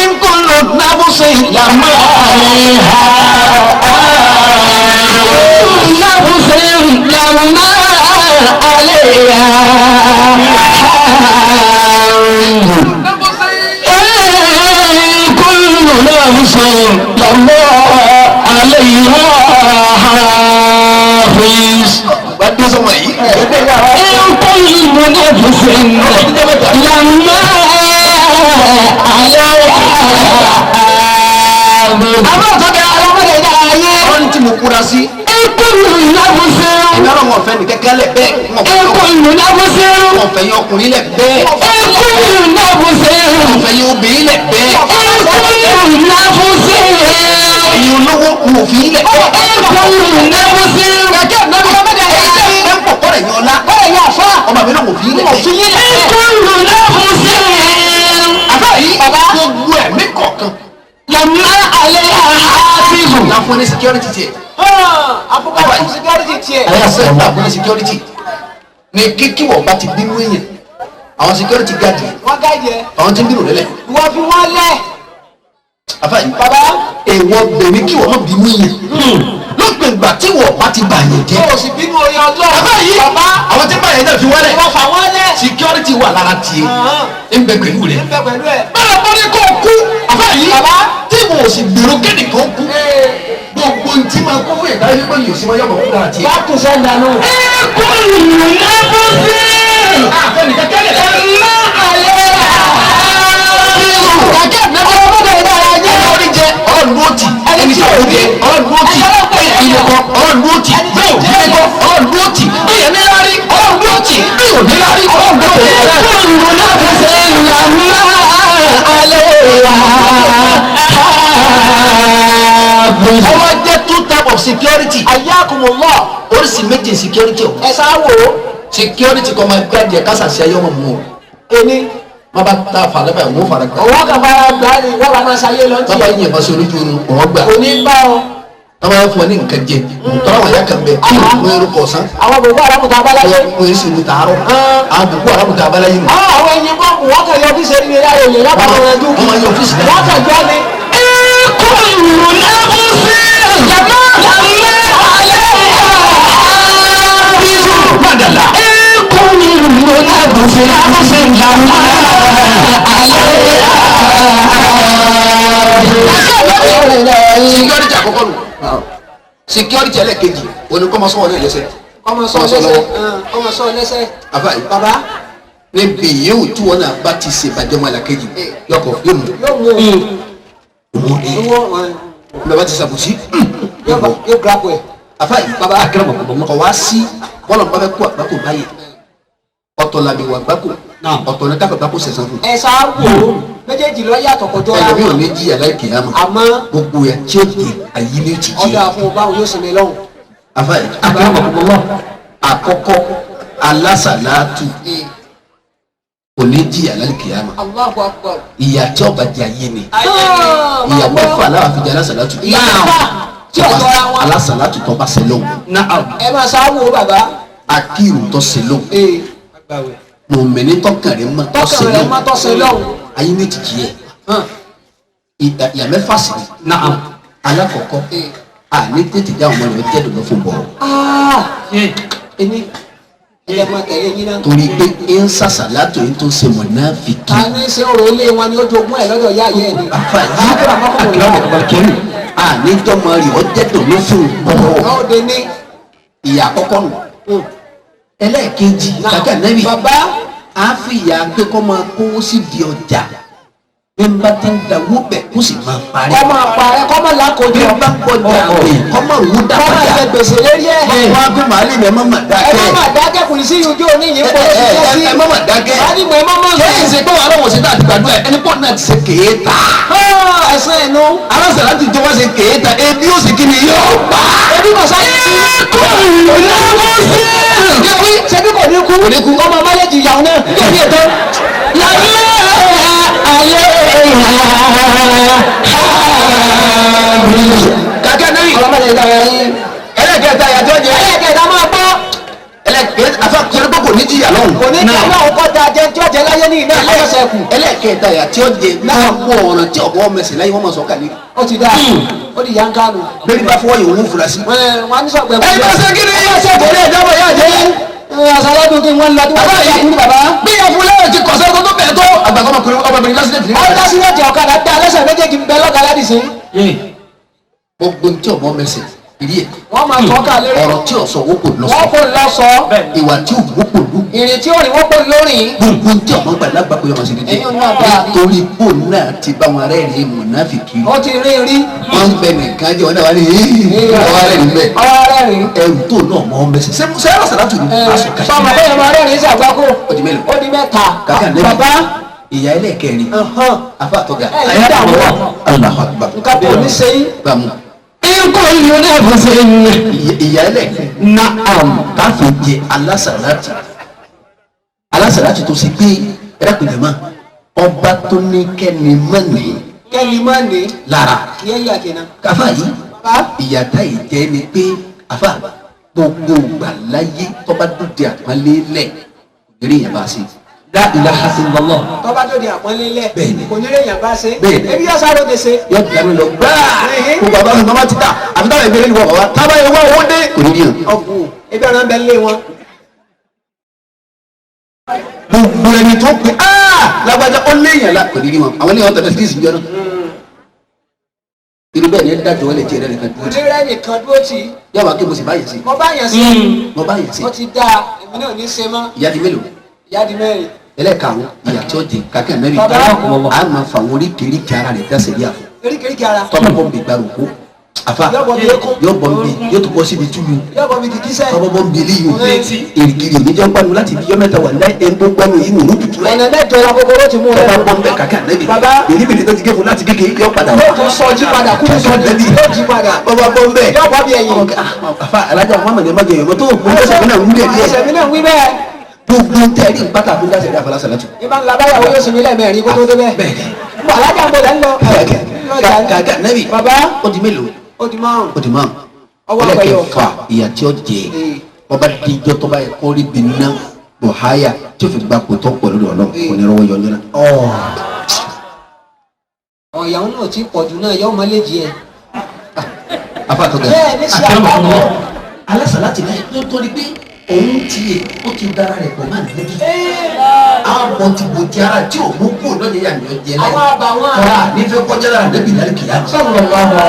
ìkúlù náfùsì làmà àlẹ́ náfùsì làmà gbadé sọmọ yìí. àbá ọ̀tọ́gẹ̀ ọlọ́mọdé dára yín. wọ́n ní tí mo kúra sí. ìdáná wọn fẹ́ ní kẹ́kẹ́ lẹ̀ bẹ́ẹ̀. wọn fẹ́ yín ọkùnrin lẹ̀ bẹ́ẹ̀. wọn fẹ́ yín obìnrin lẹ̀ bẹ́ẹ̀. ẹ̀yin olówó kù òfin lẹ̀ bẹ́ẹ̀. kẹ́kẹ́ náà ọlọ́mọdé ayé ẹ̀ ń pọ̀ kọ́rẹ̀ yín ọlá. bẹ́ẹ̀ yà fà. ọmọ mi náà wò fi lẹ̀ bẹ́ẹ̀. àbá yìí gbogbo ẹ̀mí kọ̀ọ̀kan. la fún ní security tiẹ̀. àbúkọ̀ fún security tiẹ̀. ayé sẹ́ la fún ní security. ní kíkí wọ̀ bá ti bínú èèyàn àwọn security guard wọ́n gáàjì ẹ̀. àwọn tí ń bínú rẹ̀ lẹ̀. wọ́n fi wọ́n lẹ̀. àbá yìí bàbá. èèwọ̀ bèmí kí wọ́n má bínú èèyàn. lópin ìgbà tí wọ́n bá ti bà yẹn jẹ́. o sì bínú oyin ọjọ́. àbá yìí bàbá. àwọn tí ń bà yẹn náà fi wọ́n lẹ̀. wọ́n fà wọ́n lẹ̀. security wà lára tiẹ̀ ń bẹ pẹ̀lú rẹ̀. ń bẹ pẹ̀lú ẹ̀. bẹ́ẹ̀ bá ní kó kú àbá yìí bàbá. tí mo sì gbèrò kẹ́nìkan kú gbogbo ntí máa kó fún ẹ̀dá yẹn lóyún òsì máa yọ̀ bọ̀ fún ara tiẹ̀. bá tún sẹ́ dànù. kàkẹ́ mẹ́kọ́ ọmọdé dára jẹ́ ọ̀rí jẹ ọ̀lùwọ̀tì ẹni tí ò dé ọ̀lùwọ̀tì ìyẹ̀kọ̀ ọ̀lùwọ̀tì bẹ́ẹ̀ ìyẹ̀kọ̀ ọ̀lùwọ̀tì bẹ́ẹ̀ nílárí ọ̀lùwọ̀tì bẹ́ẹ̀ nílárí ọ̀lùwọ̀tì. ọwọ́ jẹ́ two type of security. ayyakumullah. oríṣi méjì security o. ẹ sáà wò ó. security kọ́ máa gbájẹ kásàsì ayé ọmọ mu o. ẹni. wọ́n bá ta fàlẹ́ báyìí wọ́n fara gbà. òwò kan fara gbà ní wọ́n bá máa ṣayé lọ. wọ́n bá yín ẹ̀fọ́ sí olójú oorun wọ́n gbà. kò ní bá ọ. wọ́n máa ń fún ọ ní nǹkan jẹ. tọ́lá wọn yá kan bẹ wọ́n yẹrù kọ̀ sán. àwọn bòbá alámùtà abáláyé. wọ́n yẹn sì lu tààrọ̀. àwọn bòbá alámùtà abáláyé nù. àwọn ẹyin bọ́ọ̀bù wọ́n kàn yọ ọ́fíìsì ẹni lára èèyàn yàtọ̀ àwọn ẹjú. wọ́n máa yọ ọ́fíìsì náà. wọ́n kàn jọ ni. Madala. security àkọ́kọ́ nù. security ẹlẹ́kejì oníkọ́mọsọ́wọ́ náà lẹ́sẹ̀. ọmọ sọ lẹ́sẹ̀. àbáyé bàbá. níbi yóò tí wọn náà bá ti ṣe ìbàjẹ́ wọn làkejì yọkọ̀ yóò mú. yóò mú owó ẹ̀ owó bẹ́ẹ̀ bá ti ṣàbùsí. yóò gbàgbọ́ ẹ̀. àbáyé bàbá akẹ́rọ̀ mọ̀ kọ̀ wá sí bọ́lọ̀ bá fẹ́ kó àgbákò báyìí ọ̀tọ̀ làbí wà àgbákò ọ̀tọ̀ ní káfẹ́ àgbákò sẹ̀sán fún. ẹ sáà wò ó méjèèjì lọ yàtọ̀ kọjọ́ ra ẹlòmíì ò ní jí aláìkè àmọ́ àmọ́ gbogbo ẹ̀ tí ó di ayé ní ti jí. ọdọ àfọwọ́ báwo yóò sinmi lọ́hùn. àbáyé akẹ́rọ̀ mọ̀ àkọ́kọ́ alásàlátù kò ní jí aláìkè àmọ́ Allahu Akbar. ìyá tí ọba di ayé ni ìyá mẹ́fà láwọn àfijọ́ alásàlátù. ìyá mẹ́fà tí ọ̀dọ́ ra wọn. alásàlátù tó bá ṣe lóhùn. ẹ máa sáà wò ó bàbá. akíru tó ṣe lóhùn. mọ̀mẹ́ni tọkànrin mọ́ tó ṣe tọkàn rẹ má lóhùn. tọ́ sí lọ́hùn. ayé ní ti jí ẹ̀. ìyá mẹ́fà sí ni. alákọ̀ọ́kọ́ àní tètè já ọmọ rẹ̀ jẹ́ dùnú fún bọ̀. ẹni ẹ̀jẹ̀ máa tẹ̀lé yín náà. torí pé ń sàṣàlátò yín tó ṣe mọ̀nàfíkì. ta ní ṣé ọ̀rọ̀ ilé wọn ni ó jogún ẹ̀ lọ́dọ̀ yá yẹ́ ni. àní jọmọ rẹ̀ ọ jẹ́ dùnú fún bọ̀. ọ̀dẹ ní. ìyá àkọ́kọ́ nù. ẹlẹ́ẹ̀kejì kàkà nẹ́bí. bàbá. a fi ìyá pé kọ́ máa kówó sí di ọjà bí n bá ti ń dawó bẹ̀ kó sì máa parí. kọ́ máa parẹ́ kọ́ máa lákòjọ. bí n bá gbọ́dọ̀ àwìn kọ́ máa wú kọ́ máa dápadà. jẹ gbèsè lérí ẹ̀. wọ́n á gbé màálì mi ẹ má mà ẹ dákẹ́. má má dákẹ́ kùnì sí ojú oníyìn kò sí sí. ẹ má mà dákẹ́. ádìmọ̀ ẹ má má kí ẹ ṣe pé wàá lọ́wọ́ sí náà àti gbàdúrà ẹni pọ̀ náà ti ṣe kéèta. ẹ̀sán ẹ̀nu. alásàlá ti tó wá ṣe kéèta ebi ó sì kí ni yóò pa. ebi kò sáyé sí. ṣebí kò ní kú. ọmọ máléjì ìyàwó náà nítorí ètò. kàkẹ́ náà ọlọ́mọdé ìdára yín. ẹlẹ́kẹ̀ẹ́ta yàtọ̀ jẹ. ẹlẹ́kẹ̀ẹ́ta máa gbọ́. ẹlẹ́kẹ̀ẹ́ afẹ́kọ̀ọ́ pé kò ní jìyà lọ́hùn. kò ní kí ọlọ́run kọ́ da jẹ́ tí ó jẹ láyé ní iná lọ́sẹ̀ kù. ẹlẹ́kẹ̀ẹ́ta yàtọ̀ jẹ náà wọ ọ̀ràn tí ọ̀bọ mẹsẹ̀ láyé wọ́n mọ̀ sọ́kà ní. ó ti dáa ó di yankánu. bẹ́ẹ̀ni bá fọwọ́ yòówù fura sí. wọ́n á ní sọ̀gbẹ́ ẹ bá ṣe kí ni. ẹ ṣe kò ní ìjọba yóò jẹ́ aṣáájú kí wọ́n lọ tí wọ́n bá yà kúrú bàbá. bí ìyàfúnlẹ̀ ti kọ̀ṣẹ́ tó bẹ̀ tó. àgbàkọ́ ọmọbìnrin lásìlẹ̀ tì. ọ̀dà sílẹ̀ tí ọ̀kadà dá lẹ́sẹ̀ méjèèjì ń bẹ lọ́kadà dì sí. gbogbo tí ọ̀bọ mẹsẹ̀ ìdí ẹ̀. wọ́n máa tọ́ ká lérí. ọ̀rọ̀ tí ọ̀sọ̀ wọ́pọ̀ lọ́sọ̀. wọ́n kò lọ sọ. ìwà tí òwòpọ̀ lù. ìrìn tí òrìn wọ́n kò lórí. gbogbo tí ọmọ gbà lágbàpọ̀ yọmọ sí dídé. ẹ̀yin náà bá a. torí bò náà ti bá wọn rẹ́rìn-ín mùnáfìkì. ó ti rí rí. wọ́n ń bẹ nìkan jẹ́ wọn náà wà ní ọwọ́ rẹ́rìn bẹ́ẹ̀. ọwọ́ rẹ́rìn. ẹrù tó náà mọ́ mẹsẹ̀ sẹ́yìn sàlátù ni. sọmọ bẹ́ẹ̀ máa rẹ́rìn ṣàgbákò. ó di mélòó. ó di mẹ́ta. kàkà nẹ́bí bàbá. ìyá ẹlẹ́kẹ̀rin afa àtọ́gà. ẹ̀ ń dààmú wa. Allahu Akbar. nǹkan kò ní ṣe yín. gbàmù. Ikú náà fún sí ní. ìyá ẹlẹ́kẹ̀rin naam káfí jẹ alásàlátù tó ṣe pé ẹ̀rẹ́pẹ̀lẹ̀ mọ́ ọba tó ní kẹ́ni mọ́ni kẹ́ni má ní. lára ìyẹn yà kìnnà. káfá yìí ìyàtá ìjẹ́ ni pé afa gbogbo gbà láyé tọ́ba dúdú àpọ́nlé lẹ̀ eré yẹn bá ṣe. La ilaha illallah. tọ́ba tó di àpọ́nlé lẹ̀. Bẹ́ẹ̀ni. kò ní lè yàn bá ṣe. Bẹ́ẹ̀ni. ebi yọ sáré òde ṣe. yọ dàmí lọ gbáà gbogbo àbá mi mama ti ta àbí táwọn ìgbélé ni wọn bàbá tábà yẹ wọn owó dé kò ní dín. ọ̀gbù ebi ọ̀nà bẹ́ẹ̀ lé wọn. gbogbo ẹni tó pe lágbájá ó léèyàn la kò ní dín wọn àwọn ènìyàn tẹ̀lé sí ìsìnjọ́ náà. irú bẹ́ẹ̀ ni ẹ dájọ́ wọlé tiẹ̀ lẹ́nu kan dúró tí. onírẹ́ nìkan dúró tì í. yàrá kí mo sì bá yẹn sí. mo bá yàn sí. mo bá yẹn sí. ó ti dáa èmi náà ní í ṣe mọ́. ìyá di mélòó. ìyá di mẹ́rin. ẹlẹ́karùn-ún ìyá tí ó jẹ kákẹ́ mẹ́rin Bàbá. a máa fa àwọn oríkèéríkèé ara rẹ̀ dáṣẹ̀ yà fún. eríkèéríkèé ara. tọ́mọ bọ́ mi gbàrú kó àfa Yóò bọ́ mi lékún. yóò bọ́ mi yóò tún bọ́ síbi túlù yóò bọ́ mi di kíṣẹ́. tọ́mọ bọ́ mi lé yìí Létí. èrìgìrì èmi jẹ́ gbanu láti ibi yọ́mẹ́ta wà láì ẹni tó gbanu yìí nùnú tutù rẹ̀ ọ̀nà mẹ́jọ la kókóró ti mú rẹ. tọ́mọ bọ́ mi bẹ́ kàkẹ́ ànẹ́bì Bàbá. èrìgìrì tó ti gé fún láti kékeré yọ padà yóò tún sọ jí padà kúrú sọ ànẹ́bì yóò jí padà. bọ́bá bọ́ mi bẹ́ẹ̀ yóò bọ́ bí ẹyin. àfa alájà muhammed ẹ̀ má jẹ ìyọ̀mọ́ tó mú ẹsẹ̀ fún náà wúlẹ̀ díẹ̀ ẹsẹ̀ mi náà wí bẹ́ẹ̀. gbogbo tẹ́ẹ̀rí pátá fún dáṣẹ̀ rí àfọlásẹ̀ látù. ìbá ńlá báyàwó yóò sinmi lẹ́ẹ̀mẹ́rin kó tó dé bẹ́ẹ̀. bẹ́ẹ̀ ni alájà ń bọ̀ lẹ́ ń lọ. kàkẹ́ ànẹ́bì bàbá ó di mélòó ó di márùn. ó di mọ́ ọwọ́ àgbẹ̀yọ̀ ẹlẹ́kẹ̀ẹ́fà ìyà tí ó jẹ ọba díjọ́ tó bá yẹ kó rí bìnnà bọ̀háyà tí ó fi gba kò tó pọ̀ lórí ọ̀nà kò ní rọwọ́ yọjọ́ náà. ọ̀yàwó náà ti pọ̀ jù náà yọ ọmọ lè jí ẹ. afa tó ga bẹ́ẹ̀ ní sí àbámọ́. alásàlátì náà tó torí pé òun tiẹ̀ ó ti dára rẹ̀ pọ̀ máa níbi. àwọn bọ̀tìbọ̀tì ara tí ò mú kó lọ́dẹ yà ní ọjẹ́ náà. àwọn àbá wọn. kọ́ra nífẹ̀ẹ́ kọjá lára níbi ìdálẹ́ kìlá. sọ̀rọ̀ wà wà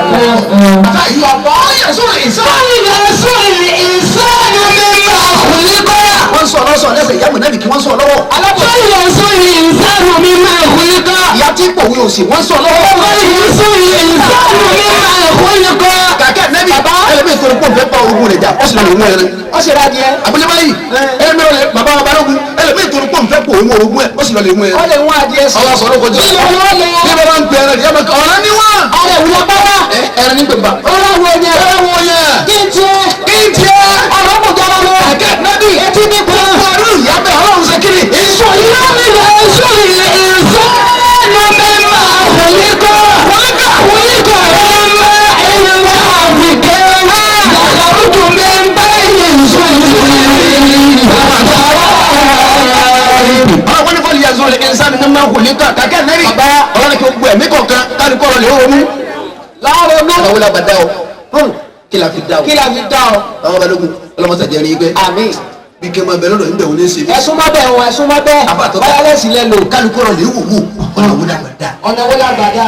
bàbá yìí ọ̀pọ̀ ọ̀yà sọ̀rọ̀ ìsọ̀rọ̀. wọ́n sọ lọ́sọ̀ lẹ́sẹ̀ ìyá mọ̀nẹ́bì kí wọ́n sọ lọ́wọ́. ìyá tí pòwe òsì wọ́n sọ lọ́wọ́. kàkẹ́ nẹ́bì ẹlẹ́mì ìtòrò pọ̀ fẹ́ pa ogun rẹ̀ jà ó sì lọ lòun ẹ̀rẹ́. ó ṣe ra díẹ̀. àbúlé báyìí ẹlẹ́mì ọ̀rẹ́ bàbá wa balógun ẹlẹ́mì ìtòrò pọ̀ fẹ́ pa ogun ogun ẹ̀ ó sì lọ lòun ẹ̀rẹ́. ó lè wọ́n adìẹ sí. ọwọ́ sọ̀rọ̀ kọjá. bí bàbá ń pè ẹrẹ ìyá ọ̀rẹ́ ní wá. ọ̀rẹ́ ìwúlọ bára. ẹrẹ ní pèpà. ọ̀rẹ́ wo ni ẹ. ẹrẹ wo yẹn. kí n tiẹ̀. kí n tiẹ̀. ọ̀rọ̀ kò jọra lọ. kàkẹ́ nẹ́bì etí ní kú. ọ̀rẹ́ ìyá bẹ́ẹ̀ ọlọ́run ṣe kiri. èso àwọn ní fọlì yazọ lè ẹnsa ni mímọ kò ní ká kàkẹ́ nẹ́bì. bàbá ọlọ́run kí o gbọ́ ẹ̀mí kọ̀ọ̀kan káni kọ́ ọ lè ronú. láàárọ̀ náà. àwọn wọlé abàdá o kí la fi dá o. kí la fi dá ọ. àwọn balógun ọlọmọsà jẹrin yìí pé. àmín. bí kí n máa bẹ lọ́dọ̀ níbẹ̀ wọlé ṣe mí. ẹ̀sùn má bẹ̀ wọ̀ ẹ̀sùn má bẹ̀. Àbàtọ̀ báyà lẹ́sìn lẹ lò. káni kọ́ ọ lè wò wò ọ̀nà wọlé abàdá. ọ̀nà wo la gbàdá.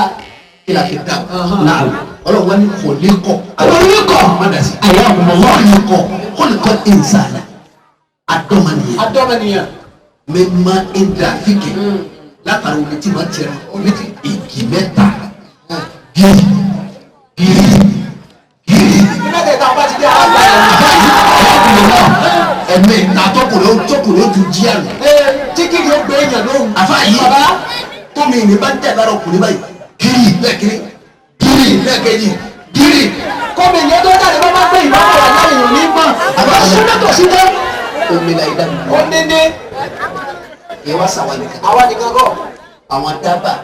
kí la fi dá o. náà ọlọ́run wa ní kò ní kọ́. Kò ní kọ́. mọ́dàsí. Àyà ọmọ kò ní kọ́ kò ní kọ́ ìnsàlà. adọ́mọnìyàn. adọ́mọnìyàn. mẹ́mà ìdàfíkì. látara omi tí wọ́n ti rán omi tí igi mẹ́ta gírí gírí gírí. mẹ́tẹ̀ẹ̀ta ọba ti dé àwọn ẹ̀mí ìtàtọ́kùnrin ó tún jí àná. tí kìdí ó gbé èèyàn lóhùn. àfáàyè tómi ìní bá ń tẹ̀ lára ọkùnrin báyìí gírí lẹ́ẹ̀kiri gírí lẹ́ẹ̀kejì gírí. kọ́mi ìyẹn tó jáde bá máa gbé ìbámu wà láyé ìrìn ní mọ̀ àbá súnmọ́tò sí dé. omi la ìdá mi. ó ní ní. ẹ wá sàwọn nìkan. àwa nìkan kọ́. àwọn dábàá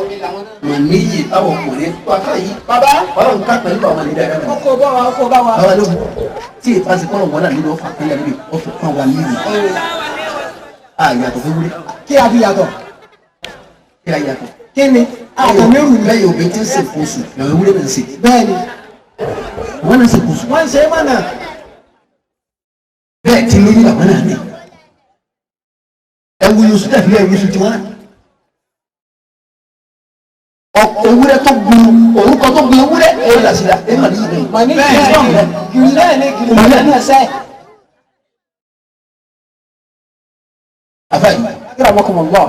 omi làwọn náà. mà níyì táwọn ọkùnrin pàfà yìí. bàbá. ọlọ́run ká pẹ̀lú àwọn ọmọdé dáadáa. ó kó bá wa ó kó bá wa. àwọn ẹlòmíràn tí ìfàsí kọ́lọ̀ wọn náà nínú ọ̀fà pẹ̀lú ẹ̀mí ọ̀fọ̀ kan wà níyì. àyàtọ̀ fún wúlé. kí a fi yàtọ̀. kí a yàtọ̀. kí ni àtọ̀mẹ́rù ni. bẹ́ẹ̀ yóò bẹ tí ń ṣe fosù ìyàwó wúlé náà ń ṣe. bẹ́ẹ̀ ni. wọ́n náà ṣe fosù. wọ́n ń ṣe é mọ̀nà. bẹ́ẹ̀ tí lóyún làwọn náà ní. ẹ wo yosù dàbí ẹ yosù tiwọn náà. ewúrẹ́ tó gun orúkọ tó gun ewúrẹ́ ẹ yóò làṣìlá ẹ mà níyì náà. mà ní kìrì náà ní kìrì náà ní ẹsẹ̀. àfàyè. kí ló mọ̀kọ́ mọ̀ gbọ́.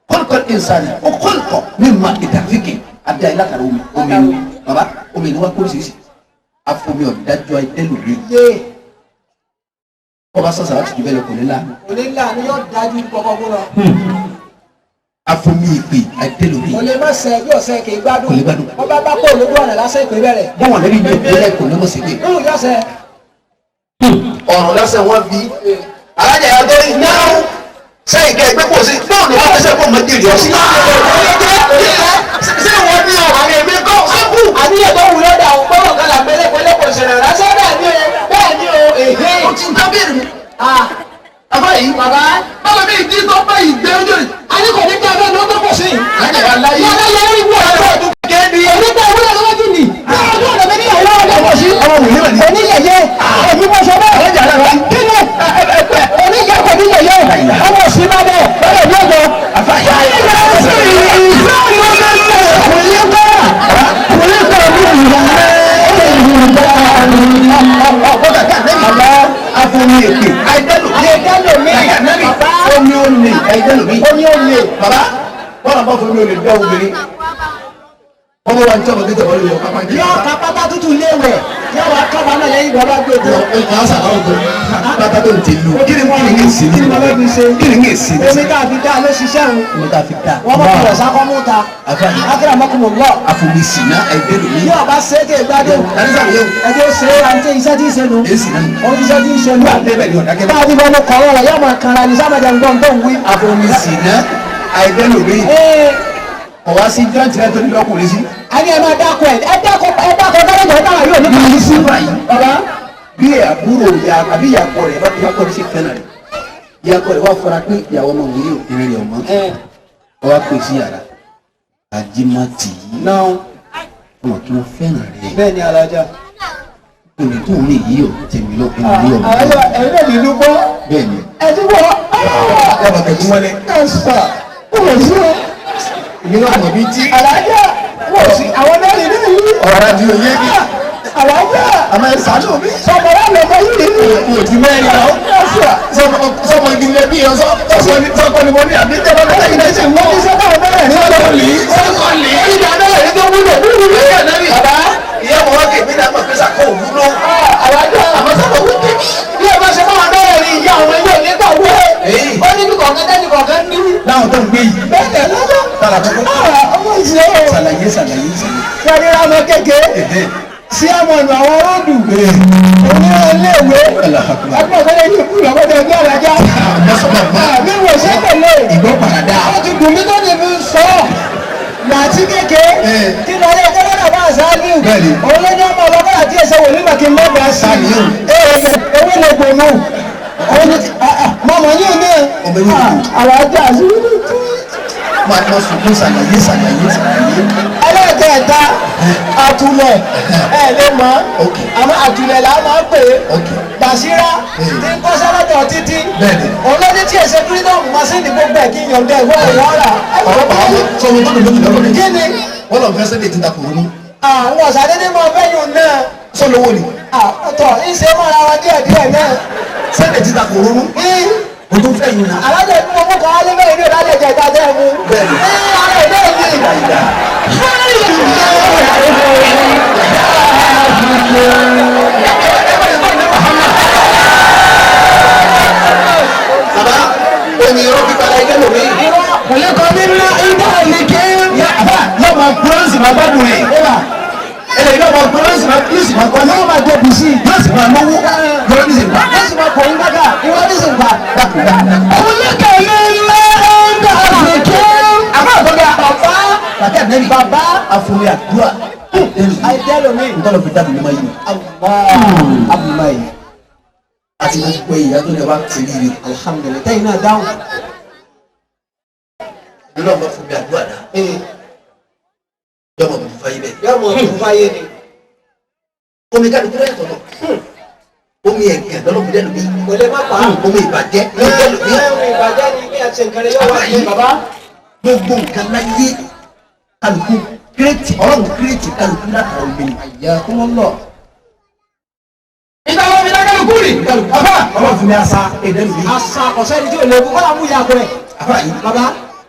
kọ́lùkọ́ ìsàlẹ̀ ó kọ́lùkọ́ mímọ ìdàfíkì adá ilá kàrà omi ni baba omi ni wọ́n kó oríṣiríṣi afomi ọ̀dájọ́ ẹdẹ́lòmí. kọ́ba sọ̀sọ̀ láti ju bẹ́ẹ̀ lọ kò ní láàánú. kò ní láàánú yóò dájú kọ́kọ́ lọ. afomi ìpè ẹdẹ́lòmí. kò lè má sẹ bí ọ̀sẹ̀ kì í gbádùn. kò lè gbádùn. wọ́n bá bá kó olójú ọ̀nà lásán ìpè bẹ̀rẹ̀. bọ́wọ̀n lẹ́bi ní ìpínlẹ̀ kò ní mọ̀ sí pé. nínú yọ̀sẹ̀. ọ̀rọ̀ lásán wọn fi alájà yà tó yìí náà sẹ́yìn kẹ́ ẹgbẹ́ pọ̀ sí náà ló wá fẹsẹ̀ pọ̀ mọ́ dìrì ọ̀sìn. ṣé wọ́n ní ọ̀rọ̀ mi èmi kọ́ sọ́kù. àníyàn tó wù lọ́dà ò gbọ́dọ̀ kan là pẹ́lẹ́pẹ́lẹ́ kò ṣẹlẹ̀ ránṣẹ́ bẹ́ẹ̀ ni o èhé. ó ti ń tábìlì mi. àbá yìí bàbá. báwo ni ìdí tó bá yìí gbé ojú rẹ̀. a ní kò ní tẹ́ abẹ́ ní ó tó pọ̀ sí. alájà yà láyé. yàrá yẹn ń wọ ẹ̀rọ ọdún kéde. èmi tẹ ìwúlẹ̀ lọ́wọ́ jù ní. ọdún ọ̀dọ̀ mi ní ìyàwó ọ̀dọ̀ pọ̀ sí. ọmọ wòye wà ní. oníyẹyẹ èmi mọ̀ sọ bẹ́ẹ̀. alájà yà láyé. kí ni oníyẹ kò níyẹyẹ ọmọ òsì máa bẹ̀ bẹ́ẹ̀ ní ọjọ́. àfà yà afomi èpè ẹdẹlòmí omi olè ẹdẹlòmí omi olè. baba wọn bá fomi olè dá obìnrin wọn bá wà ní tọ́wọ́ tẹ́tẹ́ wọlé yọ pápá jẹ. yọ ká pátá tútù léwẹ̀ yọ wá kábà náà lẹ́yìn bàbá gbé tó. ọ̀hún sàlá ọ̀gbọ̀n pátá tó ń ti lù kí ni kí ni èsì kí ni bàbá fi ṣe. kí ni èsì ní. omi tá a fi dá ló ṣiṣẹ́ o. omi tá a fi dá. wọ́n bá kúrò sákọ́ mú ta. àfààní akérè àmọ́kùnmọ̀ lọ. àfomi sìnà ẹdẹlòmí. yóò bá ṣe é ké gbádùn. ẹjọ́ ṣe é àti iṣẹ́ tí ń ṣe nu. èsì náà. ohun tí iṣẹ́ tí ń ṣe nu. wà á débẹ̀ ní ọ̀dà kẹ́kẹ́. bá a ti fọwọ́ kọ̀ọ̀rọ̀ rẹ̀ yóò máa kanra ní sábàjá ń gbọ́n tó ń wí. àfomi sìnà ẹdẹlòmí. ọ̀wá sí jọ́ǹtì rẹ̀ tó ní lọ́kùnrin sí. a ní ẹ máa dákọ̀ dákọ̀ dákọ̀ yóò ní kàwé sí. baba bí àbúrò ya àbí ìyàkọ rẹ̀ bá ìyàkọ rẹ̀ ṣe fẹ́ràn rẹ̀ ìyàkọ rẹ̀ wá fọra pé ìyàwó ọmọ wòye òkèrè rẹ̀ ọmọ ọwọ́ pè sí yàrá àjìmọ̀tì náà ọmọ tó fẹ́ràn rẹ̀ bẹ́ẹ̀ ni alájà. òní tó ń lè yí ọ̀ tèmi lọ òní rí ọmọ alájà ẹ̀yin náà nínú gbọ́. bẹ́ẹ̀ ni ẹtí wọ. yàrá kẹ̀kẹ́ wọlé ẹ̀sà wọ̀ sí o. ìnira ọmọ bíi tí alájà wọ̀ sí àwọn mẹ́rin nínú yìí. ọ̀rọ̀ àti òye bí alájà àmọ́ ẹ̀ sàánù mi. sọmọlá lọmọ yìí nínú. kò tí mẹ́rin lọ sọmọ ìdílé bí yẹn sọkọ ni mo ní àbí tẹ́ bá bẹ́ẹ̀ yìí ṣe wọ́n ti sọ́kọ̀ mẹ́rin ní ọlọ́run. sọkọlì ìdá mẹ́rin tó wúlò bàbá ìyá ọmọ wa kèmí náà mọ̀ pé sàkó òwúlò. alájà àmọ́ sọ́kọ̀ wú kèmí. bí ẹ bá ṣe máa bẹ́ẹ̀ ni ìyá ọmọ yóò ní gbà wú. ó ní bí kọ̀ọ̀kan tẹ́ni kọ̀ọ̀kan ní. láwọn tó ń gbé yìí. bẹ́ẹ̀ tẹ̀ lọ́jọ́. tààrà tó kọ́. ọmọ ìṣe o. sàlàyé. wọ́n ọmọ kékeré sí àwọn ọ̀nà àwọn ròdù oníléèwé agbọ̀gbẹ́lẹ́ yìí kú lọ́wọ́dẹ ní alájà mi wò ṣe tẹ̀lé ìgbọ́ parada. ó ti dùn mí tó ní mi sọ màtí kéke kí lọ ilé ẹjọ́ lọ́dọ̀ bá àṣáájú òun ló ní ọmọ ọlọ́kọ́ àti ẹsẹ̀ wò nígbà kí n má bàa sí ewé lè gbòmù mọ̀mọ́ yìí ní alájà sí máa lọ sùn sàlàyé. ẹlẹ́kẹ̀ẹ́ta àtúlẹ̀ ẹ̀ lè mọ̀ àmọ́ àtúlẹ̀ là máa ń pè é Bàṣírá tí ń kọ́ sẹ́lẹ̀dọ̀ títí olóde tí èsè freedom machine gbogbo ẹ̀ kí n yọ̀ǹda ìwọ ìwọ́ra. sọmọ tó dùn lókè lọ́wọ́ kí ni. wọ́n lọ fẹ́ sẹ́lẹ̀ títa kò ní. àwọn ọ̀sàdédé máa bẹ́yùn náà. sọ́lọ́wọ́ ni. ọ̀tọ̀ ìṣe mọ́ra wa díẹ̀díẹ̀ náà. sẹ́lẹ̀ títa kò ronú. o tún fẹ́ yìí náà. alájẹ tí mo mú kan wálé bẹ́ẹ̀ ní ìdálẹ̀ jẹ ìta tẹ́ mu. bẹ́ẹ̀ni ara ẹ̀ bẹ́ẹ̀ baba omi irọ́ pípa la ẹgbẹ́ lómi. kọ̀lẹ́kọ̀ mi ná ìdá ìlẹ̀kẹ́. yàrá yóò máa kúrọ́sì máa gbádùn rẹ̀. ẹlẹ́yìn yóò máa kúrọ́sì máa kúrọ́sì máa gbádùn. yóò máa jẹ bìsí. yóò sì máa lówó. yóò ní sèǹgbà. yóò sì máa kọ̀ ń gbàgà ìwọ ní sèǹgbà. kọ̀lẹ́kọ̀ mi ná ìdá ìlẹ̀kẹ́. àbá àtọ́gà bàbá bàtà nẹ́ni bàbá àfọwé àdúrà. àìjẹ́ lomi. ntọ́lọ̀ fi dábìlì máa yìí. abdullahi àti gbogbo ìyá tó lè wá tẹ̀lé rẹ̀. alhamdulilayi tẹ́yìn náà dáhùn. nínú ọmọ fún mi àdúrà náà. yọmọ mi fà yí bẹ́ẹ̀. yóò mọ̀ ọ́n fáyé ni. omi ká dùkú lẹ́yìn tọ̀tọ̀. omi ẹ̀gẹ̀ lọ́lọ́ fi dẹ́nu mi. kò lè má pa á. omi ìbàjẹ́ ló dẹ́nu mi. ìbàjẹ́ ni bí a ṣe nǹkan rẹ̀ yóò wá sí bàbá. gbogbo nǹkan láyé kálukú kírètì ọlọ́run kírètì kálukú látara omi ni. àyà kó wọ́n lọ. ìta wọn fi dá kálukú rè. kálukú bàbá ọlọ́run fún mi asa ẹ̀dẹ́nu mi. asa ọ̀sẹ̀ ni tí o lè kú kọ́lá mú ìyá kọ rẹ̀. bàbá yìí bàbá.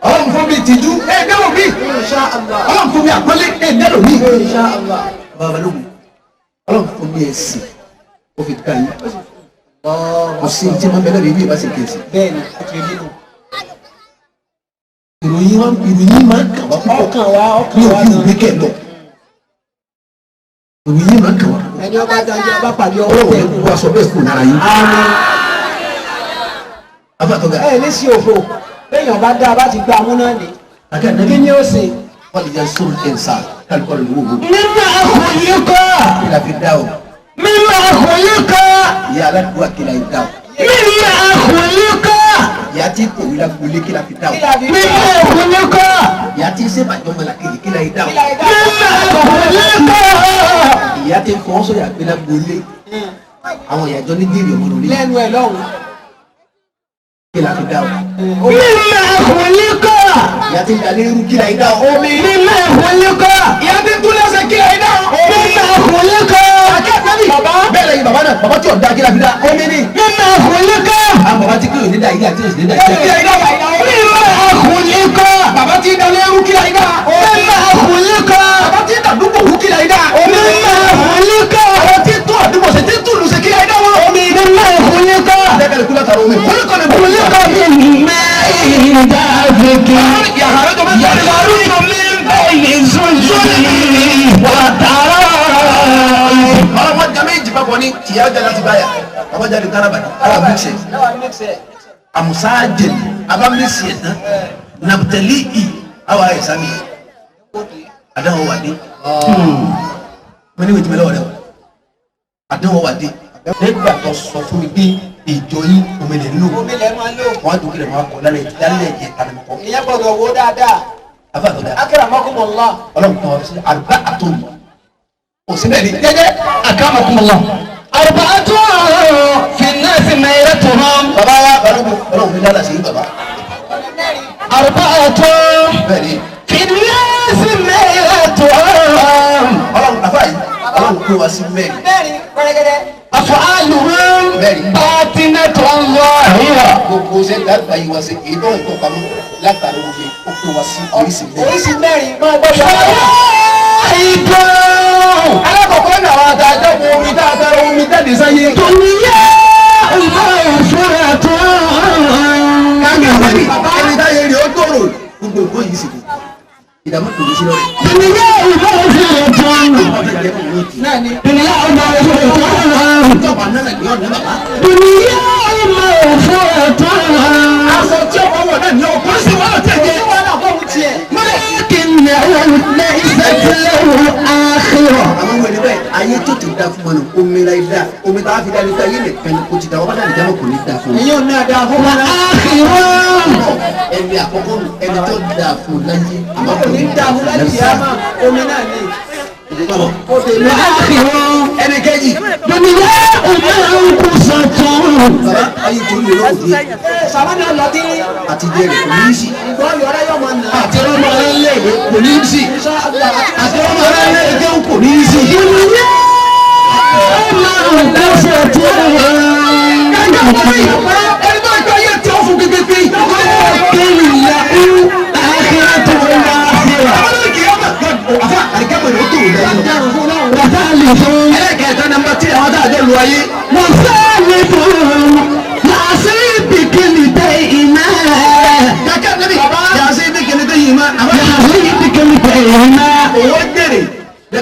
ọlọ́run fún mi tìjú ẹ̀ẹ́dẹ́nu mi. insha allah. ọlọ́run fún mi àpọ́nlé ẹ̀ẹ́dẹ́nu mi. insha allah. bàbá lóhùn ọlọ́run fún mi ẹ̀sìn ó fi ká yín. kò sí ní tí wọ́n bẹ̀rẹ̀ bí ìbá ṣe kẹ̀sì. bẹ́ẹ̀ni o ti rí nù. ìròyìn máa ń kàn wá púpọ̀ ọkàn wa ọkàn ní wa òbí òbí kẹ̀ lọ. ìròyìn máa ń kàn wá púpọ̀. ẹni ọba jáde ọba pàdé ọwọ́ ọlọ́run tẹ̀. yẹn kó aṣọ bẹ́ẹ̀ kú lára yín. afatọ́gà ẹ ní sí òfò lẹ́yìn ọba dá a bá ti gba amúná ni. akẹ́ kí nẹ́bí ni ó ṣe. wọ́n lè jẹ́ sóòrù ẹ̀ǹsà kálukọ́ lè wúwo. mímọ àkọlẹ́kọ̀. kí la fi dá o mímọ àkọlẹ́kọ̀. ìyá aládùúgbò kí la fi dá o mímọ àkọlẹ́kọ̀. ìyá tí kò wí la gbolé kí la fi dá o kí la fi mímọ àkọlẹ́kọ̀. ìyá tí sèbàjọ́ mọ̀lákejì kí la fi dá o mímọ àkọlẹ́kọ̀. ìyá tí fọwọ́sọ̀ yà gbé la gbolé àwọn ìyàjọ́ ní dèrè ọmọdé orí lẹ́nu ẹ̀ lọ́hùn. kí la fi dá o mímọ àkọlẹ́kọ̀. ìyá tí dalẹ́ irú kí la fi dá o mímọ àkọlẹ́kọ̀. ìyá tí túlẹ̀sẹ̀ kí la fi dá o mímọ àkọlẹ́kọ̀. bẹ́ẹ̀ lẹ́yìn bàbá náà bàbá tí ò da kí la fi dá omi ni mímọ àkọlẹ́kọ̀. àwọn bàbá tí kúrò ní da ilé àti òsì ní da ilé kí la fi dá o mímọ àkọlẹ́kọ̀. bàbá tí dalẹ́ irú kí la fi dá mímọ àkọlẹ́kọ̀. bàbá tí dàdúgbò wú kí la fi dá mímọ àkọlẹ́kọ̀. àwọn tí tó àdúgbò ṣe tí túlù ṣe kí la fi dá wọn omi ni mímọ àkọlẹ́kọ̀. lẹ́kẹ̀lẹ́ kúlẹ̀ tààrà omi kúlẹ̀kọ̀ ni àkọlẹ́kọ̀ mi mẹ́rin dáàbòkè. yàrá tó bá yàrá yàrá mi bẹ́ẹ̀ sọ́sọ́lì wàtàrà. ọlọ́wọ́ jẹ́ méjì papọ̀ ní tìyà ọjà láti báyà ọmọ jáde kárábàdì ara mixẹ̀ àmùsáàjẹ̀ abá mixẹ̀ tán nàbùtẹ̀lì ì àwọn àìsàmì àdáwọ̀ wà dé mo ní ìwé tìmẹ́lẹ̀ ọ̀rẹ́ o àdáwọ̀ wà dé nígbà tó sọ fún mi pé ìjọ yín omi lè lò omi lẹ́ máa lò. wọ́n á dùn kí lè máa kọ́ lálẹ́ ẹ̀jẹ̀ tàbíkọ́ ìyẹn gbọ́dọ̀ wo dáadáa. afáàtọ̀dá akramakumullah. ọlọ́run kan sí àgbà àtòmù òsínbẹ̀ ni jẹ́jẹ́ akramakumullah. arba'atu fi an-nasi mayratuhum. bàbá wa balùwẹ̀ ọlọ́run fi dára sí bàbá arba'atu bẹ́ẹ̀ ni fi an-nasi mayratuhum. ọlọ́run àfáà yìí ọlọ́run kó wa sí mẹ́rin mẹ́rin pẹ́rẹ́gẹ́dẹ́. af'aluhum Bẹ́ẹ̀ni. batinatun zahira. gbogbo ṣe dágbà yìí wá sí èyí tó ń tó pamọ́ látàrí òfin ó kó wa sí oríṣi mẹ́rin. oríṣi mẹ́rin máa gbọ́dọ̀. alákọ̀ọ́kọ́ ní àwọn àtàjọ́ kò omi tá a fẹ́ràn omi jáde sáyé. dunya maghfiratun. káàmì àwẹ̀rí ẹni táyé rí ó tòrò gbogbo nǹkan yìí sì kù ìdààmú kò ní sí lọ́rẹ̀. dunya maghfiratun. ọ̀dọ̀ ìjẹ́ kò ní òtún. náà ni. dunya maghfiratun. ìjọba náà ní ọ̀nà bàbá. dunya maghfiratun. aṣọ tí ọmọ wọn náà ní ọkọ sí wọn náà tẹ̀lé. wọn náà kọ́ wù tiẹ̀. ليست له آخرة. àwọn wẹ̀rẹ̀ bẹ́ẹ̀ ayé tó ti da fún wọn nù omi la da omi tá a fi dání ká yé lè pẹ́ẹ́ni kò ti da ọba náà lè dáná kò ní da fún wọn. èyí ò ní àdá fún wọn. آخرة. ẹni àkọ́kọ́ nù ẹni tó da fún láyé. àmọ́ kò ní dá fún láti yá máa omi náà ní. آخرة. ẹni kejì. دنيا منقصة. baba ayé tó lè lọ́wọ́ di sàmánà lọ dín. àti jẹ́ rẹ̀ kò ní í sí. ìgbọ́ yọrọ yọ máa nà. àti ọmọ rẹ̀ lé ìwé kò ní í sí. àti ọmọ rẹ̀ lé ìjẹun kò ní í sí. دنيا منقصة. ẹni tó ń gbọ́ yẹ tí ó kékeré kéèlì ìyá ó àkìrà tó wà síra. àwọn kìyàmà àfa àdìgámọ̀ ni ó tó lẹ́yìn. wàhálì fún. ẹlẹ́kẹ̀ẹ́ta nàmbà tí àwọn tá a jọ lu ayé. wàhálì fún. yàtí bìkìlì tẹ iná. kàkẹ́ níbi yàtí bìkìlì tẹ iná. yàtí bìkìlì tẹ iná. owó jèrè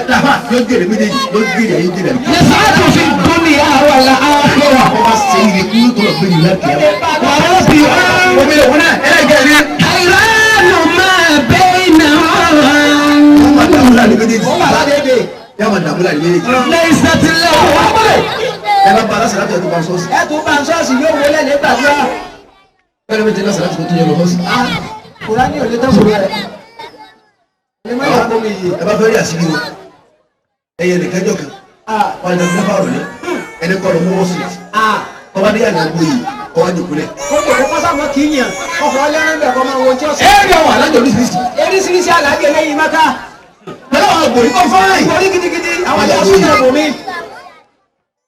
dafa yóò jèrè méjèèjì yóò jèrè ayé jèrè. yas'adu fi dunya wal akhirah. wọ́n bá ṣe ìrè kúrú tó lọ gbé yìí láti yàrá. wàhálà bí wọ́n. omi lè wọ́n náà ẹlẹ́gẹ̀ẹ́rẹ́. hayranu ma baynahum. wọ́n máa dàmú láàrin méjèèjì. yà máa dàmú láàrin méjèèjì. laysat lahu. ẹ bá ba aláṣẹ láti ọdún bá ń sọ́ọ̀sì. ẹ tún bá ń sọ́ọ̀sì yóò wọlé ní gbàdúrà. bẹ́ẹ̀ ni wọ́n ti lọ́sẹ̀ láti tó yẹ lọ sọ́ọ̀sì. Kùránì ò lè tọ́ sórí rẹ̀. ẹ bá fẹ́ rí àṣírí wọn ẹyẹ nìkan jọ kan wọn àti ẹgbẹ́ fáwọn rẹ ẹni kọ́ ló mú wọ́n sùn kọ́ba dé àná gbé yìí kọ́ba jòkúlẹ̀. ó kò kó sáwọn kì í yàn ọkọ̀ ọlẹ́rìn bẹ̀ kọ́ máa wo tí ó sọ. ẹ ẹ àwọn alájọ oríṣiríṣi. eríṣiríṣi alájẹ lẹ́yìn mẹ́ta. pẹ̀lú àwọn àgbòrí kan fáyìn. ìgbòrí gidigidi àwọn ìyá sún yẹn bò mí.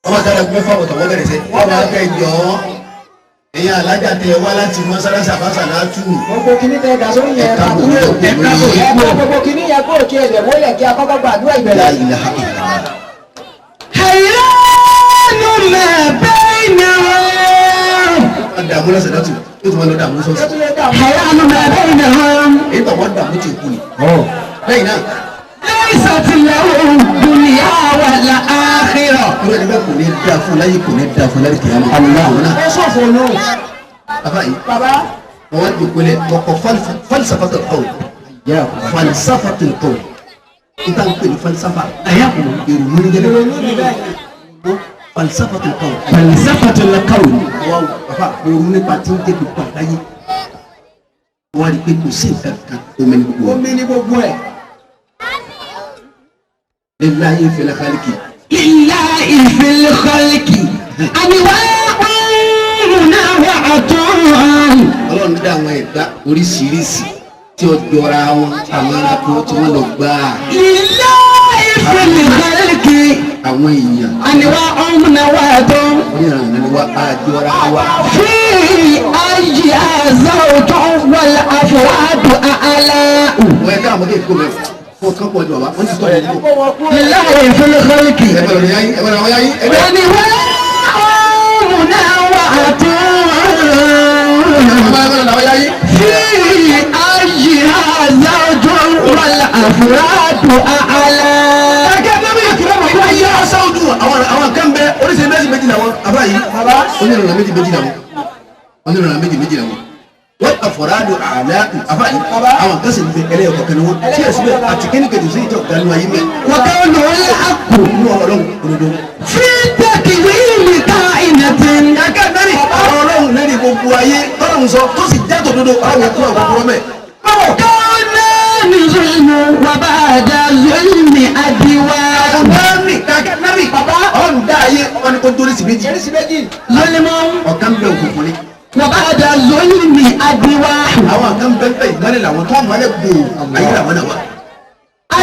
ọmọ tí a lè gbé fáwọn tọwọ́ bẹ̀rẹ̀ sẹ́ wọ́n máa fẹ́ jọ ẹ̀yin alájà tẹ wá láti mọ́sálásí àbáṣà látú. gbogbo kìíní tẹ gàṣọ yẹn ẹ̀ka gbogbo kìíní yẹn kó kí ẹ̀jẹ̀ wọlé kí akọ́kọ́ gbàdúrà ìbẹ̀rẹ̀. hayranu ma baynahum. dààmú lọ́sẹ̀ látú yóò tún wọn lọ dààmú sọ́ọ̀sì. hayranu ma baynahum. èyí tó wọ́n dààmú tí ì kú ni. lẹ́yìn náà. laysat lahu dunya wal akhirah. irú ẹni bẹ́ẹ̀ kò ní dáa fún láyé kò ní dáa fún láyé kìí àmọ́ náà. ẹ sọ̀fọ̀ nù. bàbá yìí bàbá. wọ́n wá jòkó lẹ̀ kọ̀kọ̀ falisafatul qawl falisafatul qawl n ta n pè ní falisafa ìrònú ní gẹ́gẹ́ falisafatul qawl falsafatul qawl. wọ́n bàbá ìrònú nípa tí ń débi pa láyé wọ́n á rí pé kò sí nǹkan kan omi ní gbogbo omi ní gbogbo ẹ̀. lillahi fil khalqi. lillahi fil khalqi anwa'un munawwa'atun. ọlọ́run dá àwọn ẹ̀dá oríṣiríṣi tí ó jọra wọn àwọn ẹranko tí wọ́n lọ gbá. lillahi fil khalqi àwọn èèyàn. anwa'un munawwa'atun. oníran ni wọ́n á jọra wa. fi ayyi zawjun wal afradu a'la'u. wọ́n yẹ ká àwọn ọmọdé kó bẹ́ẹ̀ fún ọkàn pọ̀ jù bàbá wọ́n ti sọ yẹn níbo. lillahi fil khalqi ẹgbẹ́ rẹ̀ yáyí ẹgbẹ́ rẹ̀ yáyí. anwa'un munawwa'atun. في أيها زوج والأفراد أعلى. àwọn kan bẹ oríṣiríṣi méjì làwọn àbá yìí onírànà méjì làwọn onírànà méjì làwọn wọ́n àfọ̀rádù àlá àbá yìí àwọn kan sì ń bẹ ẹlẹ́yọ̀ kọ̀ọ̀kan wọn tí ẹ̀ síbẹ̀ àti kíníkejì sí ìjọ ìdánù ayé mẹ́. وكان الحق inú ọlọ́run òdodo. في تكوين كائنة. ẹ̀ka mẹ́rin ọ̀rọ̀ ọlọ́run lẹ́ni gbogbo ayé tọ́lọ́run sọ tó sì jẹ́ tòdodo àwọn ẹ̀kọ́ àgbàgbọ́ mẹ́. كان ظلم وبعد ظلم أدواء. Nabi baba ọ̀n dá ayé ọ̀n ní kó torí sí méjì. ظلم ọ̀kan bẹ òkùnkùn ni. وبعد ظلم أدواء. àwọn kan bẹ bẹ ìmọ̀lẹ̀ làwọn tó mọ̀lẹ̀ gbò ayé làwọn náà wà.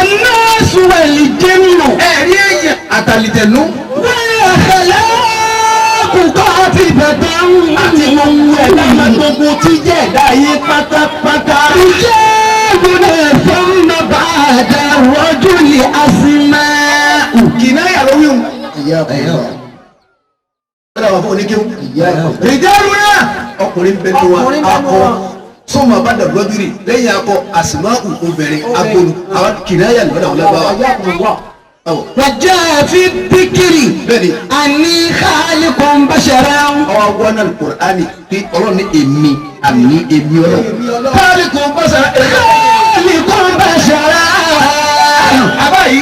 الناس والجن. ẹ̀rí ẹ̀yẹ àtàlìtẹ̀nu. والأخلاق قاطبة. àti gbogbo ẹ̀dá máa gbogbo tí jẹ́ ẹ̀dá ayé pátápátá. رجالنا ثم بعد الرجل أسماء. kìnnáyà ló wíwù. bẹ́ẹ̀ wà fún oníkéwù. ìjẹ́rù náà ọkùnrin bẹ tó wa akọ sọmọ bá dàgbọ́ bírì lẹ́yìn akọ àsìmáàkù obìnrin agbóru àwọn kìnnáyà lọ́dà wọn lábáwá. وجاء في الذكر أني خالق بشرا. ọwọ́ wọn náà Kùránì pé ọlọ́run ní èmi àmì èmi ọlọ́run. خالق بشرا. خالق بشرا. àbáyé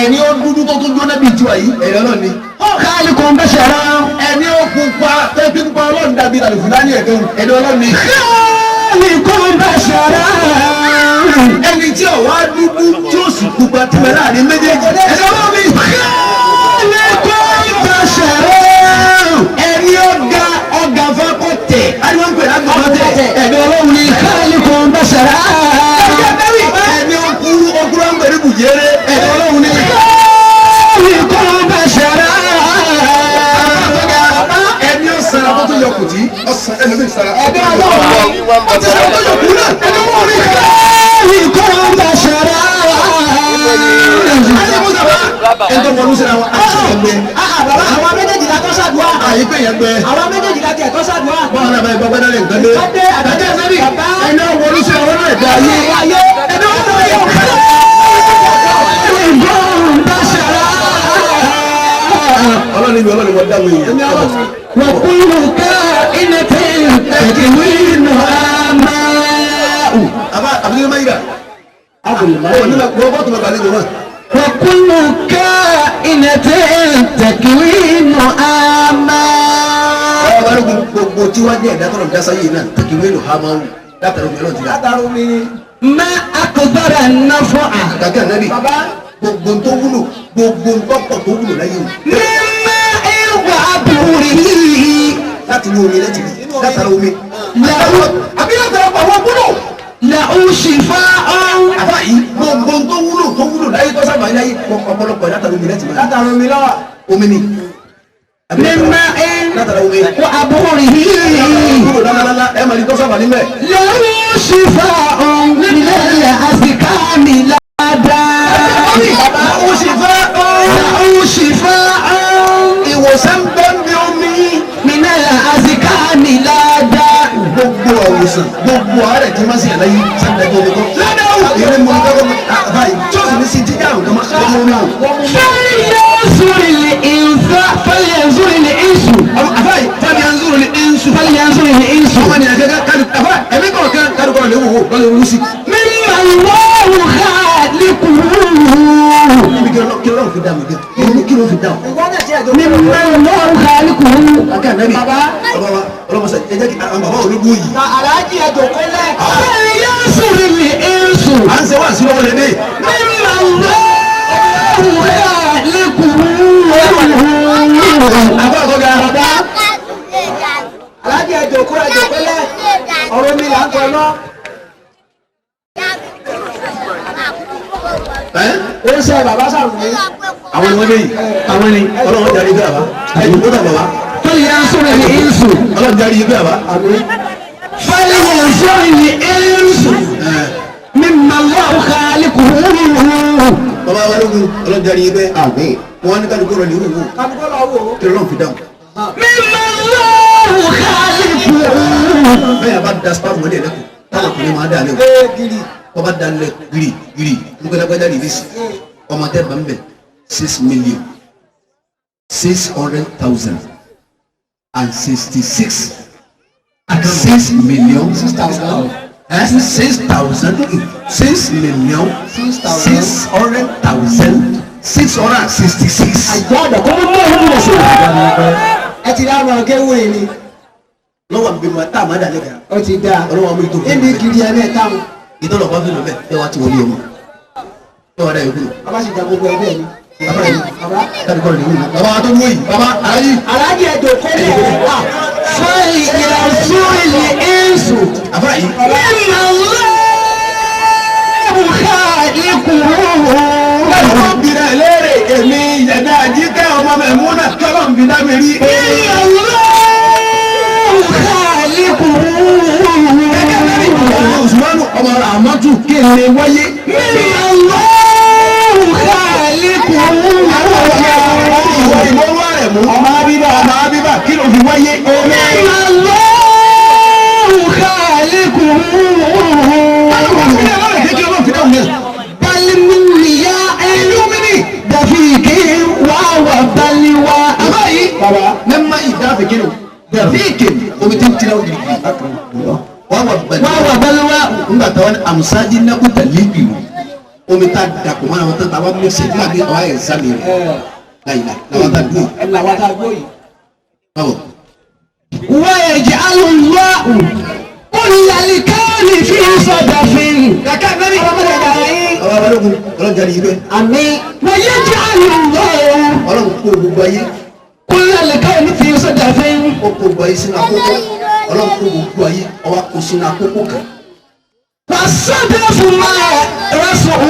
ẹni ó dúdú tó tún jóná bíi tiwa yìí ẹ̀rọ náà ni. خالق بشرا. ẹni ó pupa tẹ́bí pupa ọlọ́run dàbí àlùfáàní ẹ̀dọ́ ẹ̀dọ́ ọlọ́run ni. خالق بشرا. ẹni tí ò wá dúdú tí ó sì pupa tí wọ́n láàrin méjèèjì ẹ̀dọ́ ọlọ́run ni. خالق بشرا. ẹni ọ̀gá fẹ́kọ̀ tẹ̀ ẹni wọ́n ń pè lágbàá tẹ̀ ẹ̀dọ́ ọlọ́run ni. خالق بشرا. ẹni ọkùnrin ń pè ní bùjẹ́rẹ́ ẹ̀dọ́ ọlọ́run ni. خالق بشرا. ẹni ọ̀sán tó tún yọ kùtì ọ̀sán ẹlòmíì sara. ẹ̀dọ́ kọjú síra wọn àgbẹ̀. bàbá àwọn méjèèjì la kọ́ sàdúrà. àyè pé yẹn gbẹ. àwọn méjèèjì la kọ́ sàdúrà. báwọn náà bá yẹ gbọ́ gbẹ́dẹ́ lè nǹkan dé. àtàkẹ́ sẹ́ni ẹni ọ̀wọ́ olùsọ àwọn náà dá ayé. ẹni ọ̀wọ́ ọlọ́ni mi ọlọ́ni wọ́n dáhùn yìí. wọ́n kúlù ká iná tí tẹ̀kíwì nù àmà. àbá àbúlé máa yíra. wọ́n bọ́ tó máa balẹ̀ wọn. wọ́n kúlù ká iná tí tẹ̀kíwì nù àmà. ọ̀rọ̀ bá lóògùn gbogbo tí wọ́n jẹ́ ẹ̀dá tọ̀rọ̀ dásá yìí náà tẹ̀kíwì nù àmà wù látàrí omi ọlọ́ọ̀tì rà. látàrí omi. má akọ̀bára náfọ̀ à. kàkẹ́ ànábì gbogbo tó wúlò gbogbo tọ́pọ̀ tó wúlò láyé o. mímá ìwà àbúrí yìí. láti ní omi láti rí látara omi. àbí látara ọ̀pọ̀ àwọn wúlò. la ó ṣì fa ọ́n. àbá yìí gbogbo tó wúlò láyé tó sábà láyé ọ̀pọ̀lọpọ̀ látara omi láti máa. látàrí omi lọ́wọ́. omi ni. mímá ìwà àbúrí yìí. wúlò lálálá ẹ máa ní tó sábà níbẹ̀. la ó ṣì fa ọ́n nílẹ̀ àsìká mi ládàá. bàbá ó sì fẹ́ ìwòsàn bẹ́ẹ̀ bí omi. minala azikani lada. gbogbo àwòsàn gbogbo àárẹ̀ tí wọ́n sì yàn láyé sábẹ́jọ́ omi kọ́. ládàá ìrẹ́ mọ̀ ní kọ́kọ́ báyìí tí ó sì ní sí jíjà àrùn kan máa ṣe omi o. falyanzuril insa falyanzuril insu. àbáyé falyanzuril insu. falyanzuril insu. ọmọ nìyẹn gẹ́gẹ́ kálí àbá ẹ̀mí kọ̀ọ̀kan kálí kọ̀ọ̀ lè wò wò lọ́lẹ̀ wú sí. mímọ lọ́wọ́ khaliquhu. níbi kí ló fi dá mi gẹ́ kí ló fi dá o. mímọ lọ́wọ́ khaliquhu. akẹ́ ànábì ọlọ́mọsá ẹ jẹ́ kí àwọn bàbá ológun yìí. aláàjì ẹjọ kọlẹ. falyanzuril insu. à ń ṣe wá sí lọ́wọ́ lẹ́dẹ̀. mímọ lọ́wọ́ khaliquhu. àbá àgọ́gà. aláàjì ẹjọ kọlẹ ọ̀rọ̀ mi là ń kọ lọ. ó ń sẹ bàbá sàrùmí. àwọn ni wọ́n dé yìí. àwọn ni. ọlọ́run jarí gbé àbá. ẹ̀yìn tó tà bàbá. falyanzuril insu. ọlọ́run jarí gbé àbá. falyanzuril insu. mímọ lọ́wọ́ khaliquhu. bàbá wa lógun ọlọ́run jarí gbé. wọ́n ní kálukú rẹ̀ ní ìwúwo. kálukọ́ lọ wò ó. kí lọ́run fi dáhùn. mímọ lọ́wọ́ khaliquhu. bẹ́ẹ̀ bá da spam wọlé ẹ̀dẹ́kùn táwọn ọkùnrin máa dà lẹ́wọ̀. ee gidi. ọba da lẹ giri nugbẹdẹgbẹdẹ rẹ lẹsi ọmọ tẹ bẹnbẹ 6,600,000 and 66 6,000,000 6,600,000 àjọyọ̀ kọ́ ló mú òun lọ sí i. ẹ ti dáhùn ọ̀gẹ́ wúre ni. lọ́wọ́ àbí ma tá a ma dà lẹ́kẹ̀ẹ́. ó ti dáa. ọlọ́wọ́ àbí tó fi ebi gidi ẹ̀ náà táwọn. ìtọ́lọ̀ bá fi lọ bẹ́ẹ̀ ẹ wá ti wọlé ọmọ ẹ wá dá yòókù lọ. bàbá sì dá gbogbo ẹ bẹ́ẹ̀ ni. bàbá yìí bàbá. káàdì kọ́ ọ̀rẹ́ yìí bàbá wa tó mú yìí bàbá aláyí. aláàjì ẹjọ kọlẹ wà. falyanzuril insu. àbá yìí. mímọ lọ́wọ́ khaliquhu. ọlọ́run bí náà léèrè èmi ìyẹ̀dá àjíkẹ́ ọmọ mẹ́múnà kí ọlọ́run bí dá mi rí. mímọ lọ́wọ́ khaliquhu. Usmanu ọmọ Amadu kí n lè wáyé. mímọ lọ́wọ́ khaliquhu. ìwọ ìmọ̀wá rẹ̀ mú. ọmọ Abíbá kí ló fi wáyé. mímọ lọ́wọ́ khaliquhu. balimiya ẹlòmínì dàfíìkì wàwà baliwa. àbáyé mẹ́mà ìdáàbò kí ló dàfíìkì omi tí ń tira ó gidi. wàwà baliwa. nígbà táwọn amusaji náà kúta líbi omi tá dàpọ̀ mọ́ àwọn tó ta wá mísè nígbà tí àwọn ayé sá mi rẹ̀ láyìnlá làwọn tá dùn. ẹ làwọn tá a gbó yìí. báwo. wayaj'alu Allahu kullal kawni fi sadafin. kàkà mẹ́rin ọmọdé dàrá yín. àwọn abalógun ọlọ́run jáde yìí bẹ́ẹ̀. àmín. wayaj'alu Allahu ọlọ́run kó gbogbo ayé. kullal kawni fi sadafin. ó kó gbogbo ayé sínú àkókò ọlọ́run kó gbogbo ayé ọwọ́ kó sínú àkókò kan. wasadafu ma rasuhu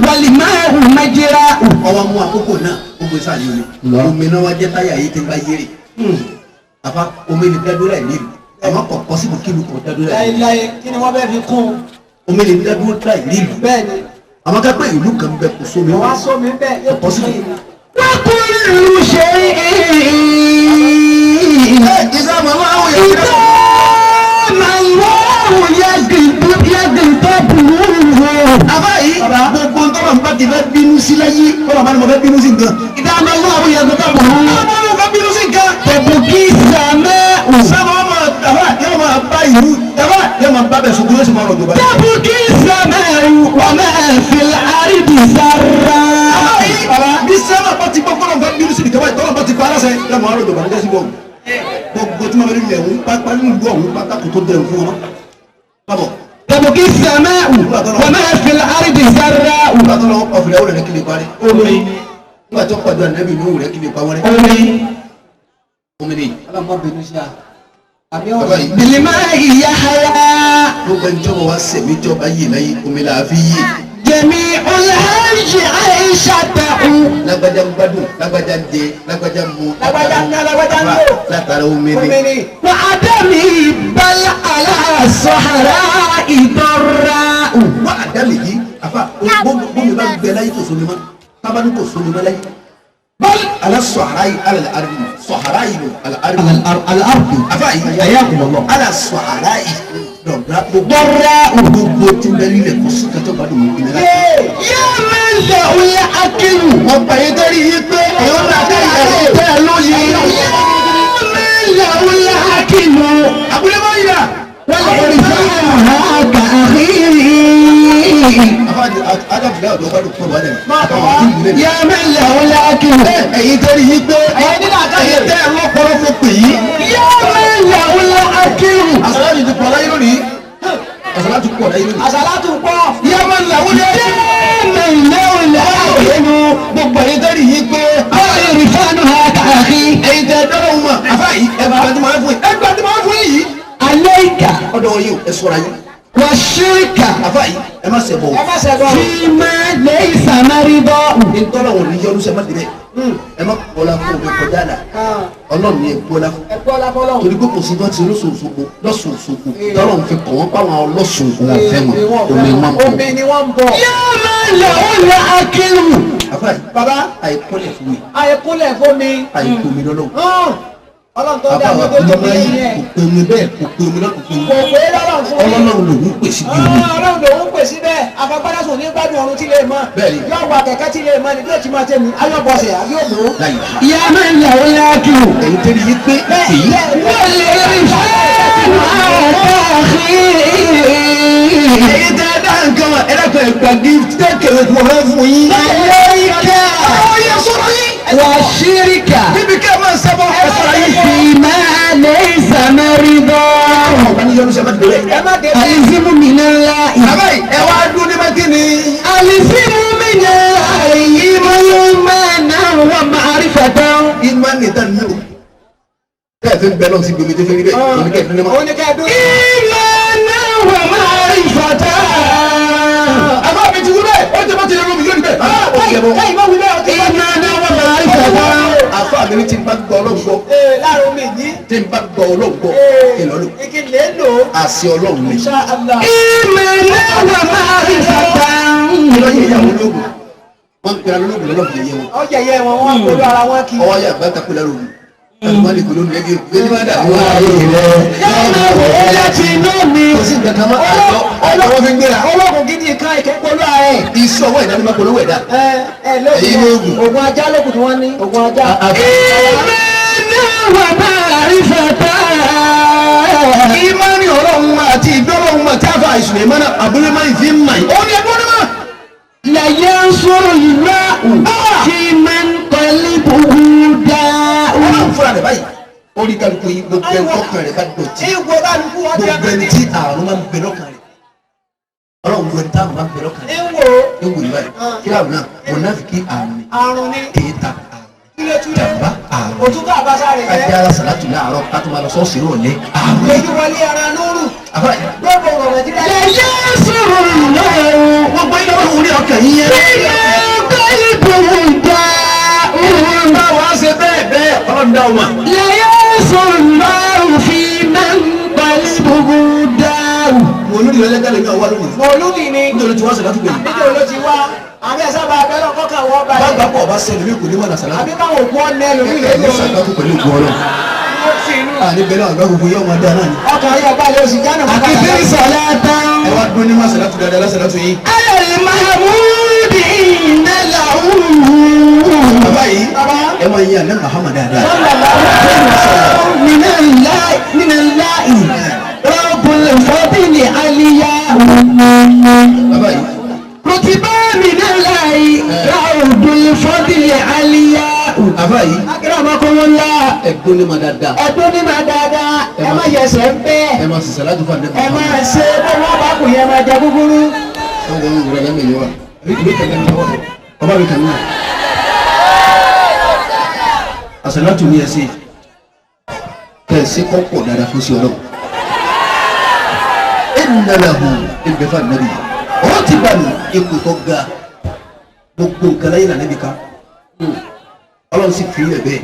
wal ma'u majra'u. ọwọ́ mú àkókò náà ó gbé sáà yìí ni omi náà wá jẹ́ táyà yìí tí ń bá yéré. àfa omi lè dádúró láì nílùú àmọ́ kọ̀ pọ́sibú kí ló kọ̀ dádúró láì nílùú. láyé kí ni wọ́n bẹ́ẹ̀ fi kún un. omi lè dádúró láì nílùú. bẹ́ẹ̀ ni. àmọ́ ká pé ìlú kan bẹ kò sómi. wọ́n á sómi bẹ́ẹ̀ yóò kún pọ́sibú yìí. وكل شيء إذا ما الله إذا ما الله يغضبه àbáyé gbogbo ntọ́nà ń bá ti fẹ́ bínú sí láyé kọ́nà bá ní mo fẹ́ bínú sí nǹkan. إذا ما الله يغضبه ọmọ mi fẹ́ bínú sí nǹkan. تبكي السماء sábà ọmọ tàbá yóò máa bá ìlú tàbá yóò máa bá bẹ̀ sùkúrú yóò sì máa rọ̀jò báyìí. تبكي السماء وما في الأرض سرا. bí sábà bá ti gbọ́ kọ́nà bá bínú sí nǹkan báyìí tọ́nà bá ti pa aláṣẹ yóò máa rọ̀jò báyìí sí bọ́ọ̀lù. gbogbo tí wọ́n bẹ nílẹ̀ òun pápá nílùú ọ̀hún pátákó tó dẹ̀ fún wọn. bábọ̀ تبكي السماء وما في الأرض سرا. nígbà tó lọ́wọ́ ọ̀fìlẹ̀ òun rẹ̀ kí lè parí. nígbà tó pàdé ànábì ní òun rẹ̀ kí lè pa wọ́n rẹ̀. omi ni. ọlọ́mọ bínú sí a àmì bàbá ọ̀rọ̀ yìí بالماء يحيا gbogbo ẹni tí ọmọ wa sẹ̀mí tí ọba yìí láyé omi là á fi yé. جميع الهرج عيشته. lágbájá ń gbádùn lágbájá ń jẹ lágbájá ń mu. lágbájá ń ná lágbájá ń lò. látara omi ni. omi ni. وعدمه بل على الصحراء ضراء. wọ́n àdámì yìí àfa bómi bá gbẹ láyé kò sóni mọ́ tábàdún kò sóni mọ́ láyé. bal ala sọ̀hárayì ala ardi sọ̀hárayì ló ala ardi. الأرض àfa yìí حياكم الله. ala sọ̀hárayì dọ̀gba ضراء. gbogbo tí ń bẹ nílẹ̀ kó sí kẹtọ́ gbádùn mọ́ ìnira. يا من له الأكل. wọ́n pa yín tẹ́lẹ̀ yìí pé èèyàn náà ká ìyàwó tẹ́ lóye. يا من له الأكل. àbúlé máa yìí rà. والعرفان هاك أخيه. àfa adábìlẹ̀ ọ̀dọ́ gbádùn fún wa lẹ́nu. يا من له الأكل. ẹ̀yin tẹ́lẹ̀ yìí pé ẹ̀yin nínú àkáyè. ẹ̀yin tẹ́ ẹ̀ lọ́pọ̀lọ́ fún pè yí. يا من له الأكل. àsàlátù ti pọ̀ láyé lónìí. àsàlátù pọ̀ láyé lónìí. àṣàlátù pọ̀. yá máa ń làwọn ní ẹ̀jẹ̀. يا من له الأكل. gbogbo ẹ̀yin tẹ́lẹ̀ yìí pé والعرفان هاك أخيه. ẹ̀yin tẹ́ dọ́rọ̀ wọn mọ̀ àfa yìí ẹgbàá tí máa ń fún yìí ẹgbàá tí máa ń fún yìí. عليك ọ̀dọ̀ yìí ẹ sọ̀rọ̀ yìí والشرك àfa yìí ẹ má ṣẹbọ. ẹ má ṣẹbọ. فيما ليس مرضى. ntọ́lọ̀ wọn ní yọrù sẹ́mọ́ dìbẹ́ ẹ má kọ́lá fún òbí kọjá là ọlọ́run ní ẹ̀kọ́lá fún ẹ gbọ́ lábọ́lọ́. torí pé kò sí tó ti lọ́sọ̀ọ̀sọ̀gbò lọ́sọ̀ọ̀sọ̀gbò tọ́lọ̀ ń fi kàn wọ́n páwọn ọlọ́sùn òun fẹ́ wọn omi wọn bọ̀. omi ni wọ́n ń bọ̀. يا من له الأكل. àfa yìí bàbá àìkọ́lẹ̀ fún mi àìkúnlẹ̀ fún mi. àìkọ́mi lọ́lọ́ ọlọ́run tó dá àfa mi wa tó ti ọlọ́mọ bí yìí yẹn. kò pé omi bẹ́ẹ̀ kò pé omi lọ́kùn fún mi kò pé lọ́rọ̀ fún mi. ọlọ́run lòún pèsè bí omi. ọlọ́run lòún pè síbẹ̀ afẹ́fẹ́dá sùn ní gbádùn ọ̀run tí lè mọ́. Bẹ́ẹ̀ni. yóò wà kẹ̀kẹ́ tí lè mọ́ ni bí ó ti máa tẹ̀ mí ayọ́bọ̀sẹ̀ àbí òbò. láyé يا من له الأكل. ẹ̀yin tẹ́lẹ̀ yìí pé èyí والعرفان هاك أخيه. èyí tẹ́ dá nǹkan wọn ẹlẹ́kọ̀ọ́ ìgbàgbé tẹ́kẹ̀rẹ́ tí mo fẹ́ fún yín. عليك ọ̀yẹ́ sọ̀rọ̀ yín. والشرك níbi kí ẹ máa ń sẹ́bọ̀ ẹ sọ̀rọ̀ yín. فيما ليس مرضى. ọ̀gá ni yọrù sẹ́mọ́ dìbẹ́. ẹ má dé. الزم من الله. bàbá yìí ẹ wá dún ní bákí ni. الزم من الله إيمانا ومعرفة. ìmọ̀ ní ìtàn ní o. bẹ́ẹ̀ fi ń bẹ lọ́wọ́ sí gbèmí tó fẹ́ rí bẹ́ẹ̀ oníkẹ́ ìfẹ́ ní ma. òun ni ká dún. إيمانا ومعرفة. àbá mi ti wú bẹ́ẹ̀ ó ti bá ti lè lómi yóò ní bẹ́ẹ̀. káyì má wí bẹ́ẹ̀ o ti bá إيمانا ومعرفة. àfa mi ní ti bá gbọ́ ọlọ́gbọ́ láàrin omi yìí. tí n bá gbọ́ ọlọ́gbọ́ ìlọ́lù igi lè lò ó. àṣẹ ọlọ́run ni. Insha Allah. إيمانا ومعرفة. ìlọ́yẹ̀ ìyàwó lóògùn wọ́n ń pera lóògùn lọ́lọ́ fi yẹ wọn. ọ yẹyẹ wọn wọn pẹ̀lú ara wọn kì í. ọwọ́ yà bá takò lẹ́rù mi. wọ́n lè gbólóhùn lẹ́gẹ̀ẹ́ gbẹ́ni bá dà wọ́n ayé rẹ̀. Yọ́nà wò láti inú mi. kò sí nǹkan kan mọ́ àjọ wọn fi ń gbéra. ológun gidi kan ìkẹ́ pẹ̀lú ara ẹ̀. iṣẹ́ ọwọ́ ìdánimọ̀ polówó ẹ̀dá. Èyí lóògùn lóògùn. oògùn ajá lóògùn tí wọ́n ní oògùn ajá. Ìmọ̀nà wà máa rí fẹ́tà. ìmánì ọlọ́run àti ìdọ́lọ́run àti àfa ìṣùnà ìmọ̀nà àbúlé máa ń fi ń mà yìí. ó ní ẹgbẹ́ onímọ̀. Lẹ̀yẹ sọ̀rọ̀ ìlú kí máa ń kọ́lé gbogbo dá. ọlọ́run fúnra rẹ̀ báyìí ó rí kálukú yìí gbogbo ẹni tọ́kàn rẹ̀ bá dọ̀tí. ìwọ kálukú wọn ti gbogbo ẹni tí àrùn máa ń bẹ lọ́kàn rẹ̀ ọlọ́run gbogbo ẹni tí àrùn máa ń bẹ lọ́kàn rẹ̀ ìwọ ẹ wò ní báyìí kí láàrùn náà mọ̀nàfíkì àrùn ni àrùn ni kéèta kílẹ̀ túlẹ̀ jàmbá àrùn òtútù àbáṣà rẹ̀ kájí jẹ́ ara sàlátù láàárọ̀ kátó máa lọ sọ́ọ̀sì rọ̀lẹ́ àrùn lójú wọlé ara lóru àbáyé gbogbo ọ̀rọ̀ nàìjíríà Lẹ̀yẹ sọ̀rọ̀ ìlú gbogbo ilé wọn wúni ọkàn yín yẹn. kí máa ń kọ́lé gbogbo dá. báwa ṣe bẹ́ẹ̀ bẹ́ẹ̀ ọlọ́dà wọn. Lẹ̀yẹ sọ̀rọ̀ ìlú fi máa ń kọ́lé gbogbo dá. olórí rẹ lẹ́gbẹ̀ẹ́ lẹ́yìn ọwọ́ lónìí. mọ̀lúdì ni nítorí tí wọ́n sọ̀rọ̀ tó gbẹ̀yìn. nítorí ló ti wá àbí ẹ̀sà bá abẹ́rẹ́ kọ́kà wọ́n bá bá yẹ. gbà pọ̀ ọba sẹ́ni mi kò ní wọ́n nàṣàlá. àbí káwọn òkú ọ̀nẹ́ lómi ẹ̀ ní lórí sàgbàkú pẹ̀lú òkú ọlọ́run. àní bẹ́ẹ̀ àgbà gbogbo yóò máa dáná ni. ọkàn yóò bá lè oṣù jáná fún àkìtì sọ̀lẹ́tà. ẹ wá dún ní màsàlá tó dáadáa lásàlá tó yín. ayọ̀lẹ̀ mahamudi ìnẹ́làwù. bàbá yìí ẹ máa yin àná Muhammad dáadáa. minallahi rabbul fadli aliya. bàbá yìí kutiba minallahi rabbul fadli aliya. bàbá yìí akramakumullah. ẹ dún ní ma dáadáa. ẹdún ní ma dáadáa ẹ má yẹsẹ̀ ń bẹ́ẹ̀ ẹ máa sìsà láti fún àná ẹ máa ṣe bó wọ́n bá kù yẹn máa jẹ gúgúrú. ọgbọ̀n mi wúrọ̀ lẹ́mẹ̀ yìí wá. ìbí kẹ̀kẹ́ mi lọ́wọ́ ọba mi kàn mí. àṣàlátù ní ẹsẹ̀ kẹ̀sí kọ́pọ̀ dáadáa fún sí ọlọ́run. ìnàlàhù ìgbẹ́fà nàbì ó ti bá mi ipò tó ga gbogbo nǹkan lẹ́yìn náà níbi ká ọlọ́run sì fi ilẹ̀ bẹ́ẹ̀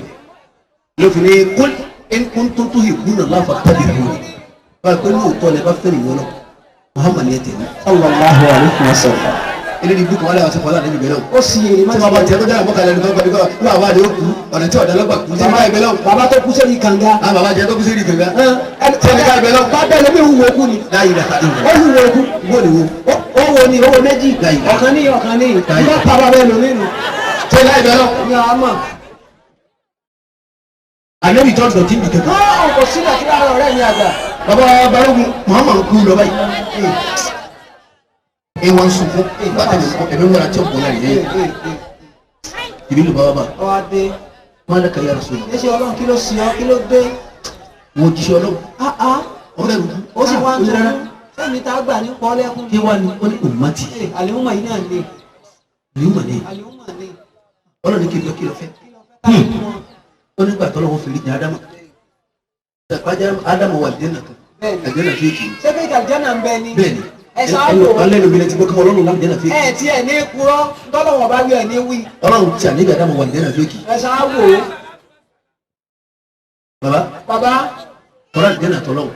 lófin ní kún tó tó ìgbóná láfa tàbí ìlú báyìí pé lóòótọ́ lẹ bá fẹ́ nìyẹn lọ Muhammad yẹn tẹ̀lé. sallallahu alaihi wasallam. ilé ní ibùkún wàlẹ́ àwọn sọ̀kọ́ láti níbi bẹ́ẹ̀ ó sì yèrè má tí ti wọ́n bá tiẹ̀ tó dára mọ́kànlá ẹni fún ọkọ̀ nípa wà ní òkú ọ̀nà tí ọ̀dà lọ́gbà kú sí báyìí bẹ́ẹ̀ lọ́wọ́. bàbá tó kú sẹ́yìn kànga. àwọn bàbá jẹ́ tó kú sí ìdí kankan. sẹ́yìn kànga bẹ́ẹ̀ lọ. bá bẹ́ẹ̀ lómi ìwúwo kú ni. láyé ìdàkà ó wúwo kú. wọ́n ni wo. ó wo ni owó méjì. ọ̀kan ní ọ̀kan ní. ìgbà pa bàbá ẹ̀ lómi nù. ṣé láyé bẹ́ẹ̀ lọ. ní àmọ́. àlẹ́bí tó dọ̀tí mi kankan. kò sílẹ̀ kí lára ọ̀rẹ́ mi àgbà. bàbá balógun Muhammad kú lọ báyìí. ewa ń sunkún bàtà mi kọ ẹ̀mí wọn àti ọ̀pọ̀ náà yẹ ìbí ló bàbá bá ọ wá dé. wọn lè kàyà rẹ sọ̀rọ̀. ẹ ṣe ọlọ́run kí ló sì ọ́ kí ló dé. wọ́n jíṣẹ́ ọlọ́run ọ̀rẹ́ rẹ̀ ó sì wá ń sọ sẹ́ni tá a gbà ní pọ́lẹ́kùn. kí wàá ní wọ́n ní òmùmátì àlèhùnmọ̀ yìí náà lè. ìlúmọ̀ ní àlèhùnmọ̀ lè. ọlọ́run kí lọ kí lọ fẹ́. wọ́n nígbà tó lọ́wọ́ fèrè ní Ádámù Ádámù wà lẹ́nà kan ẹ̀jẹ̀nà fèkì. ṣé fèkì àlìjẹ́nà ń bẹ ni. bẹ́ẹ̀ni ẹ̀sán àwò ọlẹ́nu mi ti gbọ́ kí wọ́n lọ́rùn láti lẹ́nà fèkì. ẹ̀ tí ẹ̀ ní kúrọ́ tọ́lọ́wọ́ bá wí ẹ̀ ní wí. ọlọ́run tí àníbi Ádámù wà lẹ́nà fèkì. ẹ̀sán àwò. bàbá tọ́lá lẹ́nà tọ́lọ́wọ́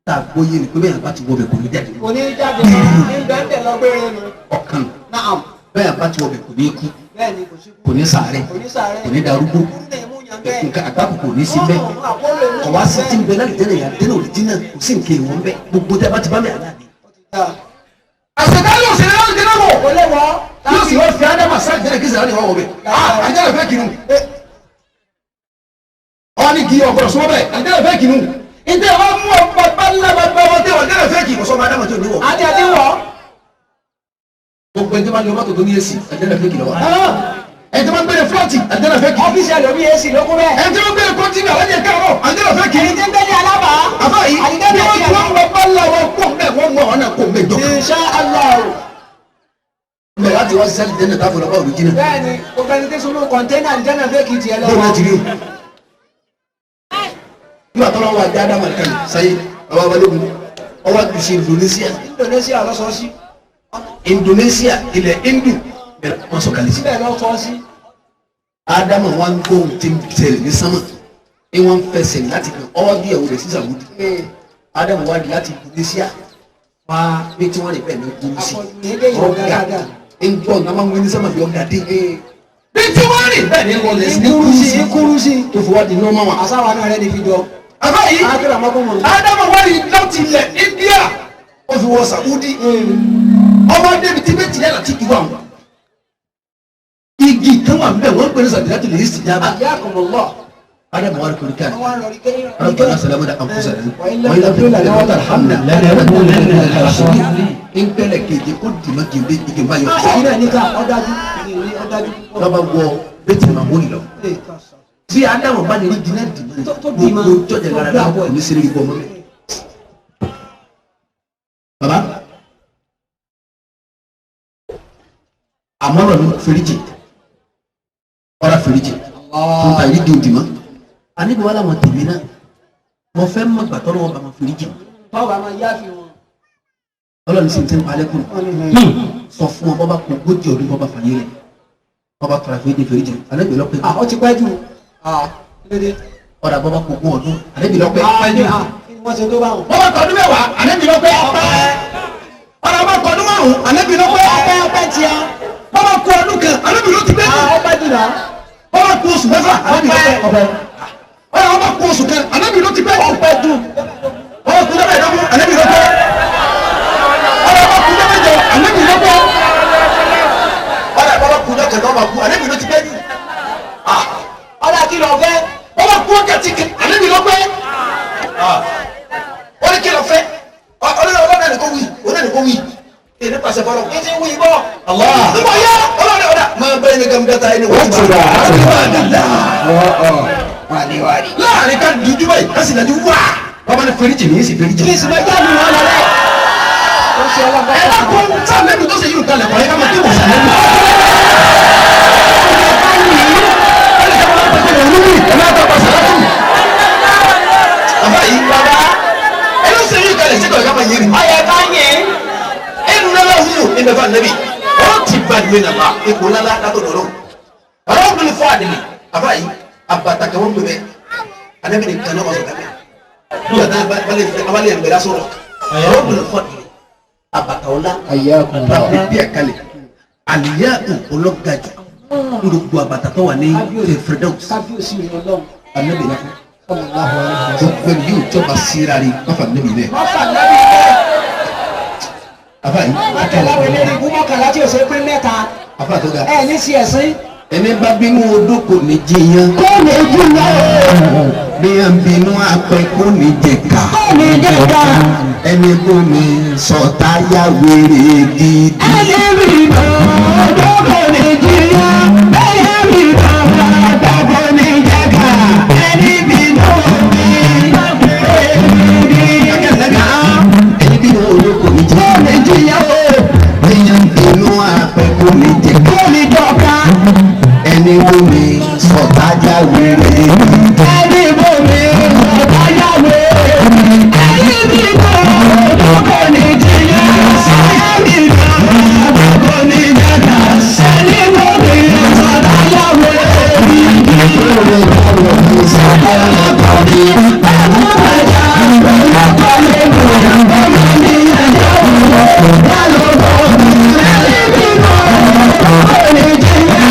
tá a gbóyè ni pé bẹ́ẹ̀ bá ti wọ bẹ̀ kò ní jáde. kò ní jáde ní bẹ́ẹ̀ lọ́gbẹ́rẹ́ nu. ọ̀kan naam. bẹ́ẹ̀ bá ti wọ bẹ̀ kò ní kú bẹ́ẹ̀ni kò sí kú. kò ní sàárẹ̀ kò ní darúgbó nǹkan àgbàkù kò ní sí bẹ́ẹ̀ ọ̀wá sí ti ń bẹ láti tẹ́lẹ̀ yà tẹ́lẹ̀ òrìjì náà kò sí nǹkan ìwọ̀n bẹ́ẹ̀ gbogbo tẹ́ bá ti bá mi àná ni. àṣetálẹ̀ òṣèré láti tẹ́lẹ̀ wọ̀ kò lè wọ́. yóò sì wọ́n fi ádámà sáà tẹ́lẹ̀ kí sàrà ni wọ́n wọ̀ bẹ́ẹ̀ àjẹ́lẹ̀ fẹ́ kinu ọ̀ ní kí ọgbọ̀n sọ́wọ́ bẹ́ẹ̀ àjẹ́lẹ̀ fẹ́ kinu ǹjẹ́ wọ́n mú ọgbà bá wọn tẹ́ wọ́n àjẹ́lẹ̀ fẹ́ kinu sọ́mọ ádámà tó ní wọ̀. àti àti wọ̀. gbogbo ẹni tó bá lọ mọ́tò tó ní èsì àjẹ́lẹ̀ fẹ́ kinu wọ̀ ẹni tó bá ń gbé fúláàtì àjẹ́lẹ̀ fẹ́ kinu ọ́fíìsì ẹlòmí èsì ló kún bẹ́ẹ̀. ẹni tó ń gbé kọ́ńtínà alájẹ káàrọ̀ àjẹ́lẹ̀ fẹ́ kinu. ẹni tí ń gbé ní alábà. àbá yìí bí wọ́n tún wọn bá lọ́wọ́ kó mbẹ́ wọ́n mọ ọ̀nà kó mbẹ́ jọ. insha Allah. mbẹ́ láti wá sísẹ́ lìjẹ́ náà tábìlì ọba òrìjì náà. bẹ́ẹ̀ni gbogbo ẹni tí sunú kọ̀ńténà àlìjẹ́nà fẹ́ kì í tiẹ̀ bó lọ́wọ́. náà ti rí o. nígbà tó lọ́wọ́ ajá dá màlúkà yìí sáyé ọba balógun ọwọ́ àgbèsè Indonesia. Indonesia lọ sọ sí. Indonesia ilẹ̀ Hindu bẹ̀rẹ̀ wọ́n sọ kàlí sí. síbẹ̀ lọ sọ sí. Ádámù wọn gbóhùn tí ń tẹ̀lé ní sánmà ni wọ́n fẹsẹ̀ láti fi ọwọ́ bí ẹ̀wù rẹ̀ sí Sàwùdí. Ádámù wá di láti Indonesia wá bí tí wọ́n lè bẹ̀rẹ̀ ní kúrú sí. ọ̀gá ń gbọ́ ọ̀gá máa ń wí ní sánmà bí ọ̀gá dé. bí tí wọ́n rìn bẹ́ẹ̀ ni wọ́n lè sí ní kúrú sí tó fi wá di nọ́ọ̀mà wọn. àsáwà náà rẹ ní fi jọ. àbá yìí Ádámù wá di láti ilẹ̀ India ó fi wọ Sàwùdí. ọmọ débi tí bẹ́ẹ̀ tìyà láti ìwà wọn. igi kan wà mbẹ wọn pẹ̀lú sàdíyàtò lè sí jábà. Ádámù wà lórí káàdì. ربنا سلامنا أنفسنا وإن لم تغفر لنا وترحمنا لنكونن من الخاسرين. إن كان كيدي قد ما كيدي كما يقول. lọ́ba wọ bẹ́tẹ̀ máa wọ́n lọ. tí Ádámù bá ní jìnnà dìmọ̀ gbogbo jọjà lára náà kò ní sẹ́ni bọ́ mọ́. baba àmọ́ ọ̀rọ̀ mi fèrèjì ọ̀rọ̀ fèrèjì tó ta ìdí òdì mọ́. àníbi wàhálà wọn tèmi náà mo fẹ́ mọ gbàtọ́ lọ́wọ́ bá wọn fèrèjì. tọ́wọ́ máa yá fi wọn. ọlọ́run sì ń tẹ́ ń palẹ́ kù sọ fún wọn bọ́ba kò gbódì ọdún bọ́ba fàyè rẹ̀ bọ́ba tọ́ra fèrèjì fèrèjì alẹ́bí lọ́pẹ́. ó ti pẹ́ jù. ọ̀dà bọ́ba kò gbó ọdún alẹ́bí lọ́pẹ́. wọ́n ṣe tó bá wọn. wọ́n bá kọ́dún mẹ́wàá ànábì ló pé ọ̀rọ̀ bá kọ́dún márùn-ún ànábì ló pé ọpẹ́ tiẹ̀. wọ́n bá kú ọdún kan ànábì ló ti pé ọpẹ́ jùlọ. wọ́n bá kú oṣù mẹ́fà ànábì ló pé wọ́n bá kú oṣù kan ànábì ló ti pé ọpẹ́ dùn. wọ́n bá kú lọ́bẹ̀ ìdógún ànábì ló pé wọ́n bá kú lọ́bẹ̀ ìjọ ànábì ló pé wọ́n bá kú lọ́kẹ̀ tó bá kú ànábì ló ti pé ní. ọ̀dà kí lọ fẹ́. wọ́n bá kú ọkẹ́tì kan ànábì ló pé wọ́n ní kí lọ fẹ́ ọlọ́dẹ nìkan wí ọlọ́dẹ nìkan wí èdè pàṣẹ fọlọ́ kí n ti wí bọ́. nígbà yá ọlọ́dẹ ọ̀dà máa bẹ́ẹ̀ ní gàmúdàtà ẹni wọ́n ti bá láàrin ká dúdú báyìí ká sì dájú wá wọ́n bá ní fẹ́ríjì ní í sì fẹ́ríjì. kí sì máa jáde wọn lọ rẹ. ẹ bá kó sáà lẹ́bi tó ṣe yìí kalẹ̀ kọ́ ẹ ká máa dé wọ̀sán lẹ́bi. bàbá yìí bàbá ẹ ló ṣe yìí kalẹ̀ sí kọ́ ẹ ká máa yé mi. ọyẹ ká yẹ. ẹnu lọ́la wúlò ní bẹ́ẹ̀ fà nẹ́bi wọ́n ti bá ìwé nàbà ipò lálá látọ̀ lọ́rọ́ ọ̀rọ̀ òbí fún àdìmí bàbá yìí abata kẹwọn gbé bẹ anabi ni kan náà wà sọ kẹmẹ nígbà tá a balẹ̀ ẹ̀ mbẹ́lá sọ̀rọ̀ ọ̀rọ̀ òbí fún àdìmí abata ọ̀la rabi bíi ẹ̀kalẹ̀ àlìyá ọlọ́gàjù gbogbo abata tó wà ní Firdaus anabi náà gbogbo ẹni yóò jọba síra rí káfa anabi bẹ́ẹ̀. afa yìí akẹ́lẹ́ àwọn ilé ìbú mọ́kànlá tí o ṣe pín mẹ́ta. afa tó ga ẹ ní sí ẹ̀sìn. ẹni bá bínú odó kò ní jiyàn. kò ní jiyàn. bí a ń bínú apẹ kò ní jẹka. kò ní jẹka. ẹni bómi sọ̀tá yá wèrè gidi. ẹni bínú odó kò ní jiyàn. ẹni bínú apẹ kò ní jẹka. ẹni bínú omi wèrè gidi. ẹni bínú odó kò ní jiyàn. kò ní jiyàn o. bí a ń bínú apẹ kò ní jẹka. kò ní jọka. ẹni bómi sọ̀tájà wèrè. ẹni bómi sọ̀tájà wèrè. ẹni bímọ ọkọ ní jìyà. ẹni bímọ ọkọ ní jàdá. ẹni bómi sọ̀tájà wèrè. ẹni bómi sọ̀tájà wèrè. ẹni bàjá ọkọ ní bóyá. ọmọ ní ẹjọ́ wà lọ́wọ́. ẹni bímọ ọkọ ní jìyà.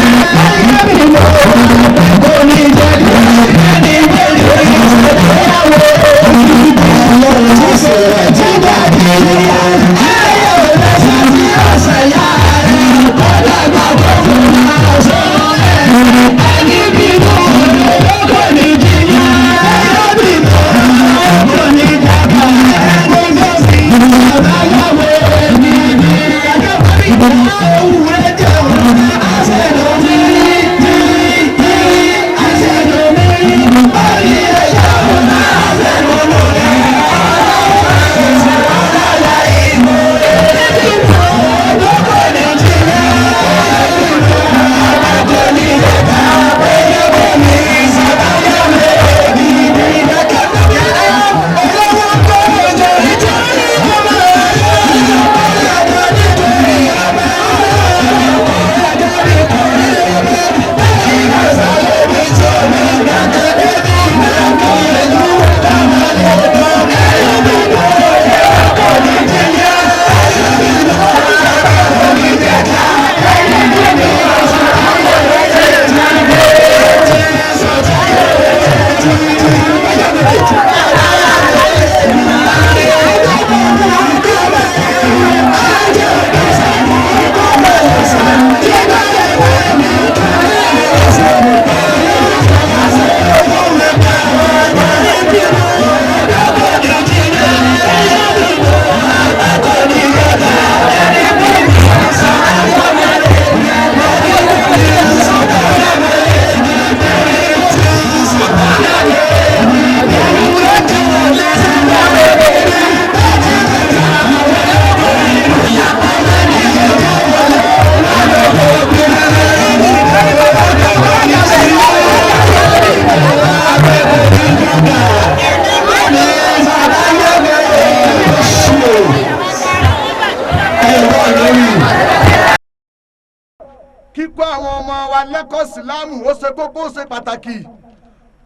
kíkọ́ àwọn ọmọ wa lẹ́kọ̀ọ́ sílámù ó ṣe kókó ó ṣe pàtàkì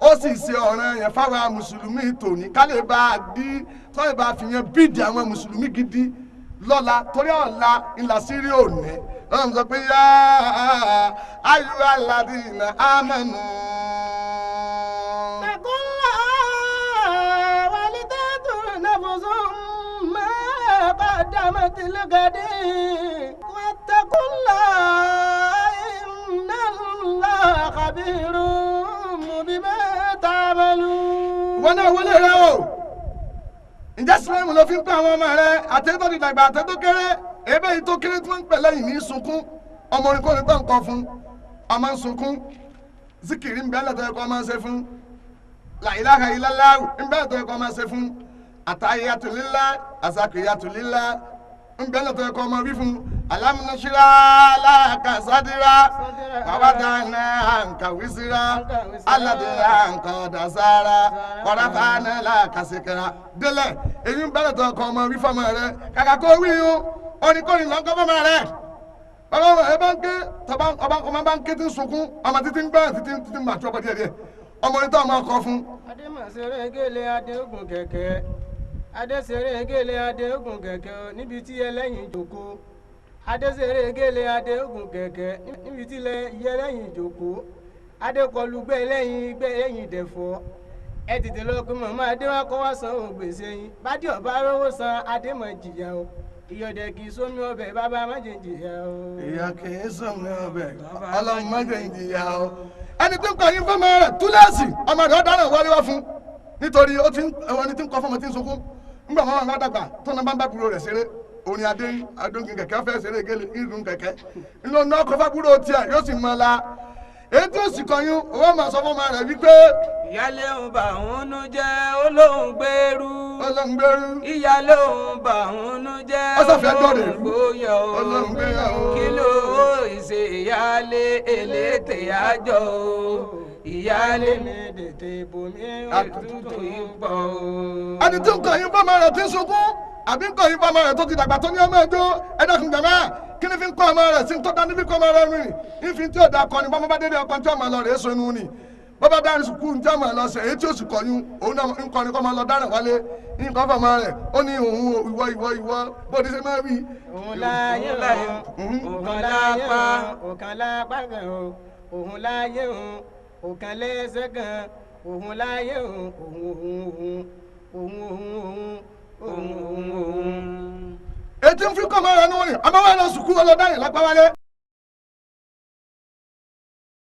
ó sì ṣe ọ̀ràn yẹn fáwọn mùsùlùmí tòní ká lè bá a dí tó lè bá a fi yẹn bídìí àwọn mùsùlùmí gidi lọ́la torí ọ̀la ńlá sírí òní lọ́nà sọ pé yá ayú aládìní amẹ́nu. Takulla walidatu nafsum ma qaddamat ligadi wattaqulla inna Allaha khabirun bima ta'malun. Wọ́n náà wọlé rẹ o ǹjẹ́ sílẹ̀mù ló fi ń pẹ́ àwọn ọmọ rẹ àtẹ́tọ́ ti dàgbà àtẹ́tọ́ kéré ebe yìí tó kéré tí wọ́n ń pè lẹ́yìn ní sunkún ọmọ orin kọ́ni tó ń kọ́ fún ọmọ ń sunkún zikiri ń bẹ́ẹ̀ lẹ́tọ́ ẹ̀kọ́ máa ń ṣe fún la ilaha illallah ń bẹ́ẹ̀ lẹ́tọ́ ẹ̀kọ́ máa ń ṣe fún àtàyàtò lílá àsàkìyàtò lílá ń bẹ́ẹ̀ lẹ́tọ́ ẹ̀kọ́ máa wí fún alámúnáṣírá láàkà sádírá wàwádàáná àǹkà wíṣírá aládìrá àǹkà dàsára wàràfàánà láàkà síkírá délẹ̀ èyí ń bẹ́ẹ̀ lẹ́tọ́ ẹ̀kọ́ máa wí fọ́mọ rẹ kàkà kó wí yún oníkórin lọ́kọ́ fọ́mọ rẹ bàbá ẹ bá ń ké ọmọ bá ń ké tí ń sunkún ọmọ títí ń gbẹ́ títí ń màtú ọkọ díẹ̀díẹ̀ ọmọ orin tó ọmọ ọkọ fún. adémọ̀sẹ̀rẹ̀ gèlè adéògùn kẹ̀kẹ́ adéṣeré gèlè adéògùn kẹ̀kẹ́ níbi tí ẹlẹ́yìn jòkó adéṣeré gèlè adéògùn kẹ̀kẹ́ níbi tí ẹlẹ́yìn jòkó adékọlù gbé ẹlẹ́yìn dẹ̀fọ́ ẹ tètè lọ pé màmá adéwákọ́ wá san ògbèsè yín bádì ọ̀bá rówó san adémọ̀ jìyà o ìyọ̀dẹ̀ kì í sómi ọbẹ̀ bàbá májè jìyà o. ìyá kì í sómi ọbẹ̀ ọlọ́run májè jìyà o. ẹni tí ń kọ yín fọmọ rẹ túláàsì ọmọ rẹ ọ̀daràn wọlé wá fún nítorí ó ti ẹni tí ń kọ fọmọ tí ń sunkún ńgbà wọn máa dàgbà tó náà bá ń bá búrò rẹ ṣeré orin adóńgin kẹ̀kẹ́ fẹ́ ṣeré gélé ìrùn kẹ̀kẹ́ ńlọ náà kọ fábúrò tiẹ̀ yóò sì mọ la èyí tó sì kọyún owó máa sọ fọmọ rẹ wípé. ìyálé òun bà òun nú jẹ́ olóhùn gbèrú. olóhùn gbèrú. ìyálé òun bà òun nú jẹ́ olóhùn gbóyà o. olóhùn gbóyà o. kí ló ìṣe ìyálé elétè àjọ o. ìyálé mi tètè bomi òtútù ìbọ̀ o. ẹni tí ń kọyún fọmọ rẹ ti ń sunkún àbí ń kọyún fọmọ rẹ tó ti dàgbà tó ní ọmọ ẹjọ́ ẹ̀dàkùn jàmá kí ni fi ń kọ́ ọmọ rẹ̀ sí tó dání fi kọ́ ọmọ rẹ̀ rìn ìfi tí ò da kọ́ ni bọ́mọ bá dédé ọkọ tí ọmọ lọ rẹ̀ èso inú ni bọ́bá dárí sùkúù tí ọmọ lọ sẹ̀ èyí tí ó sì kọ́yún òun náà ń kọ́ ni kọ́ ọmọ lọ dáràn wálé nǹkan fọmọ rẹ̀ ó ní òun ìwọ bó ti ṣe máa wí. òun láyé òkan lápá kan o òun láyé òkan lẹ́sẹ̀ kan òun láyé òun. ètí ń fi kọ́ ọmọ rẹ̀ nù ní ọmọ wa lọ sùkúù ọlọ́dá yẹn lápá wálé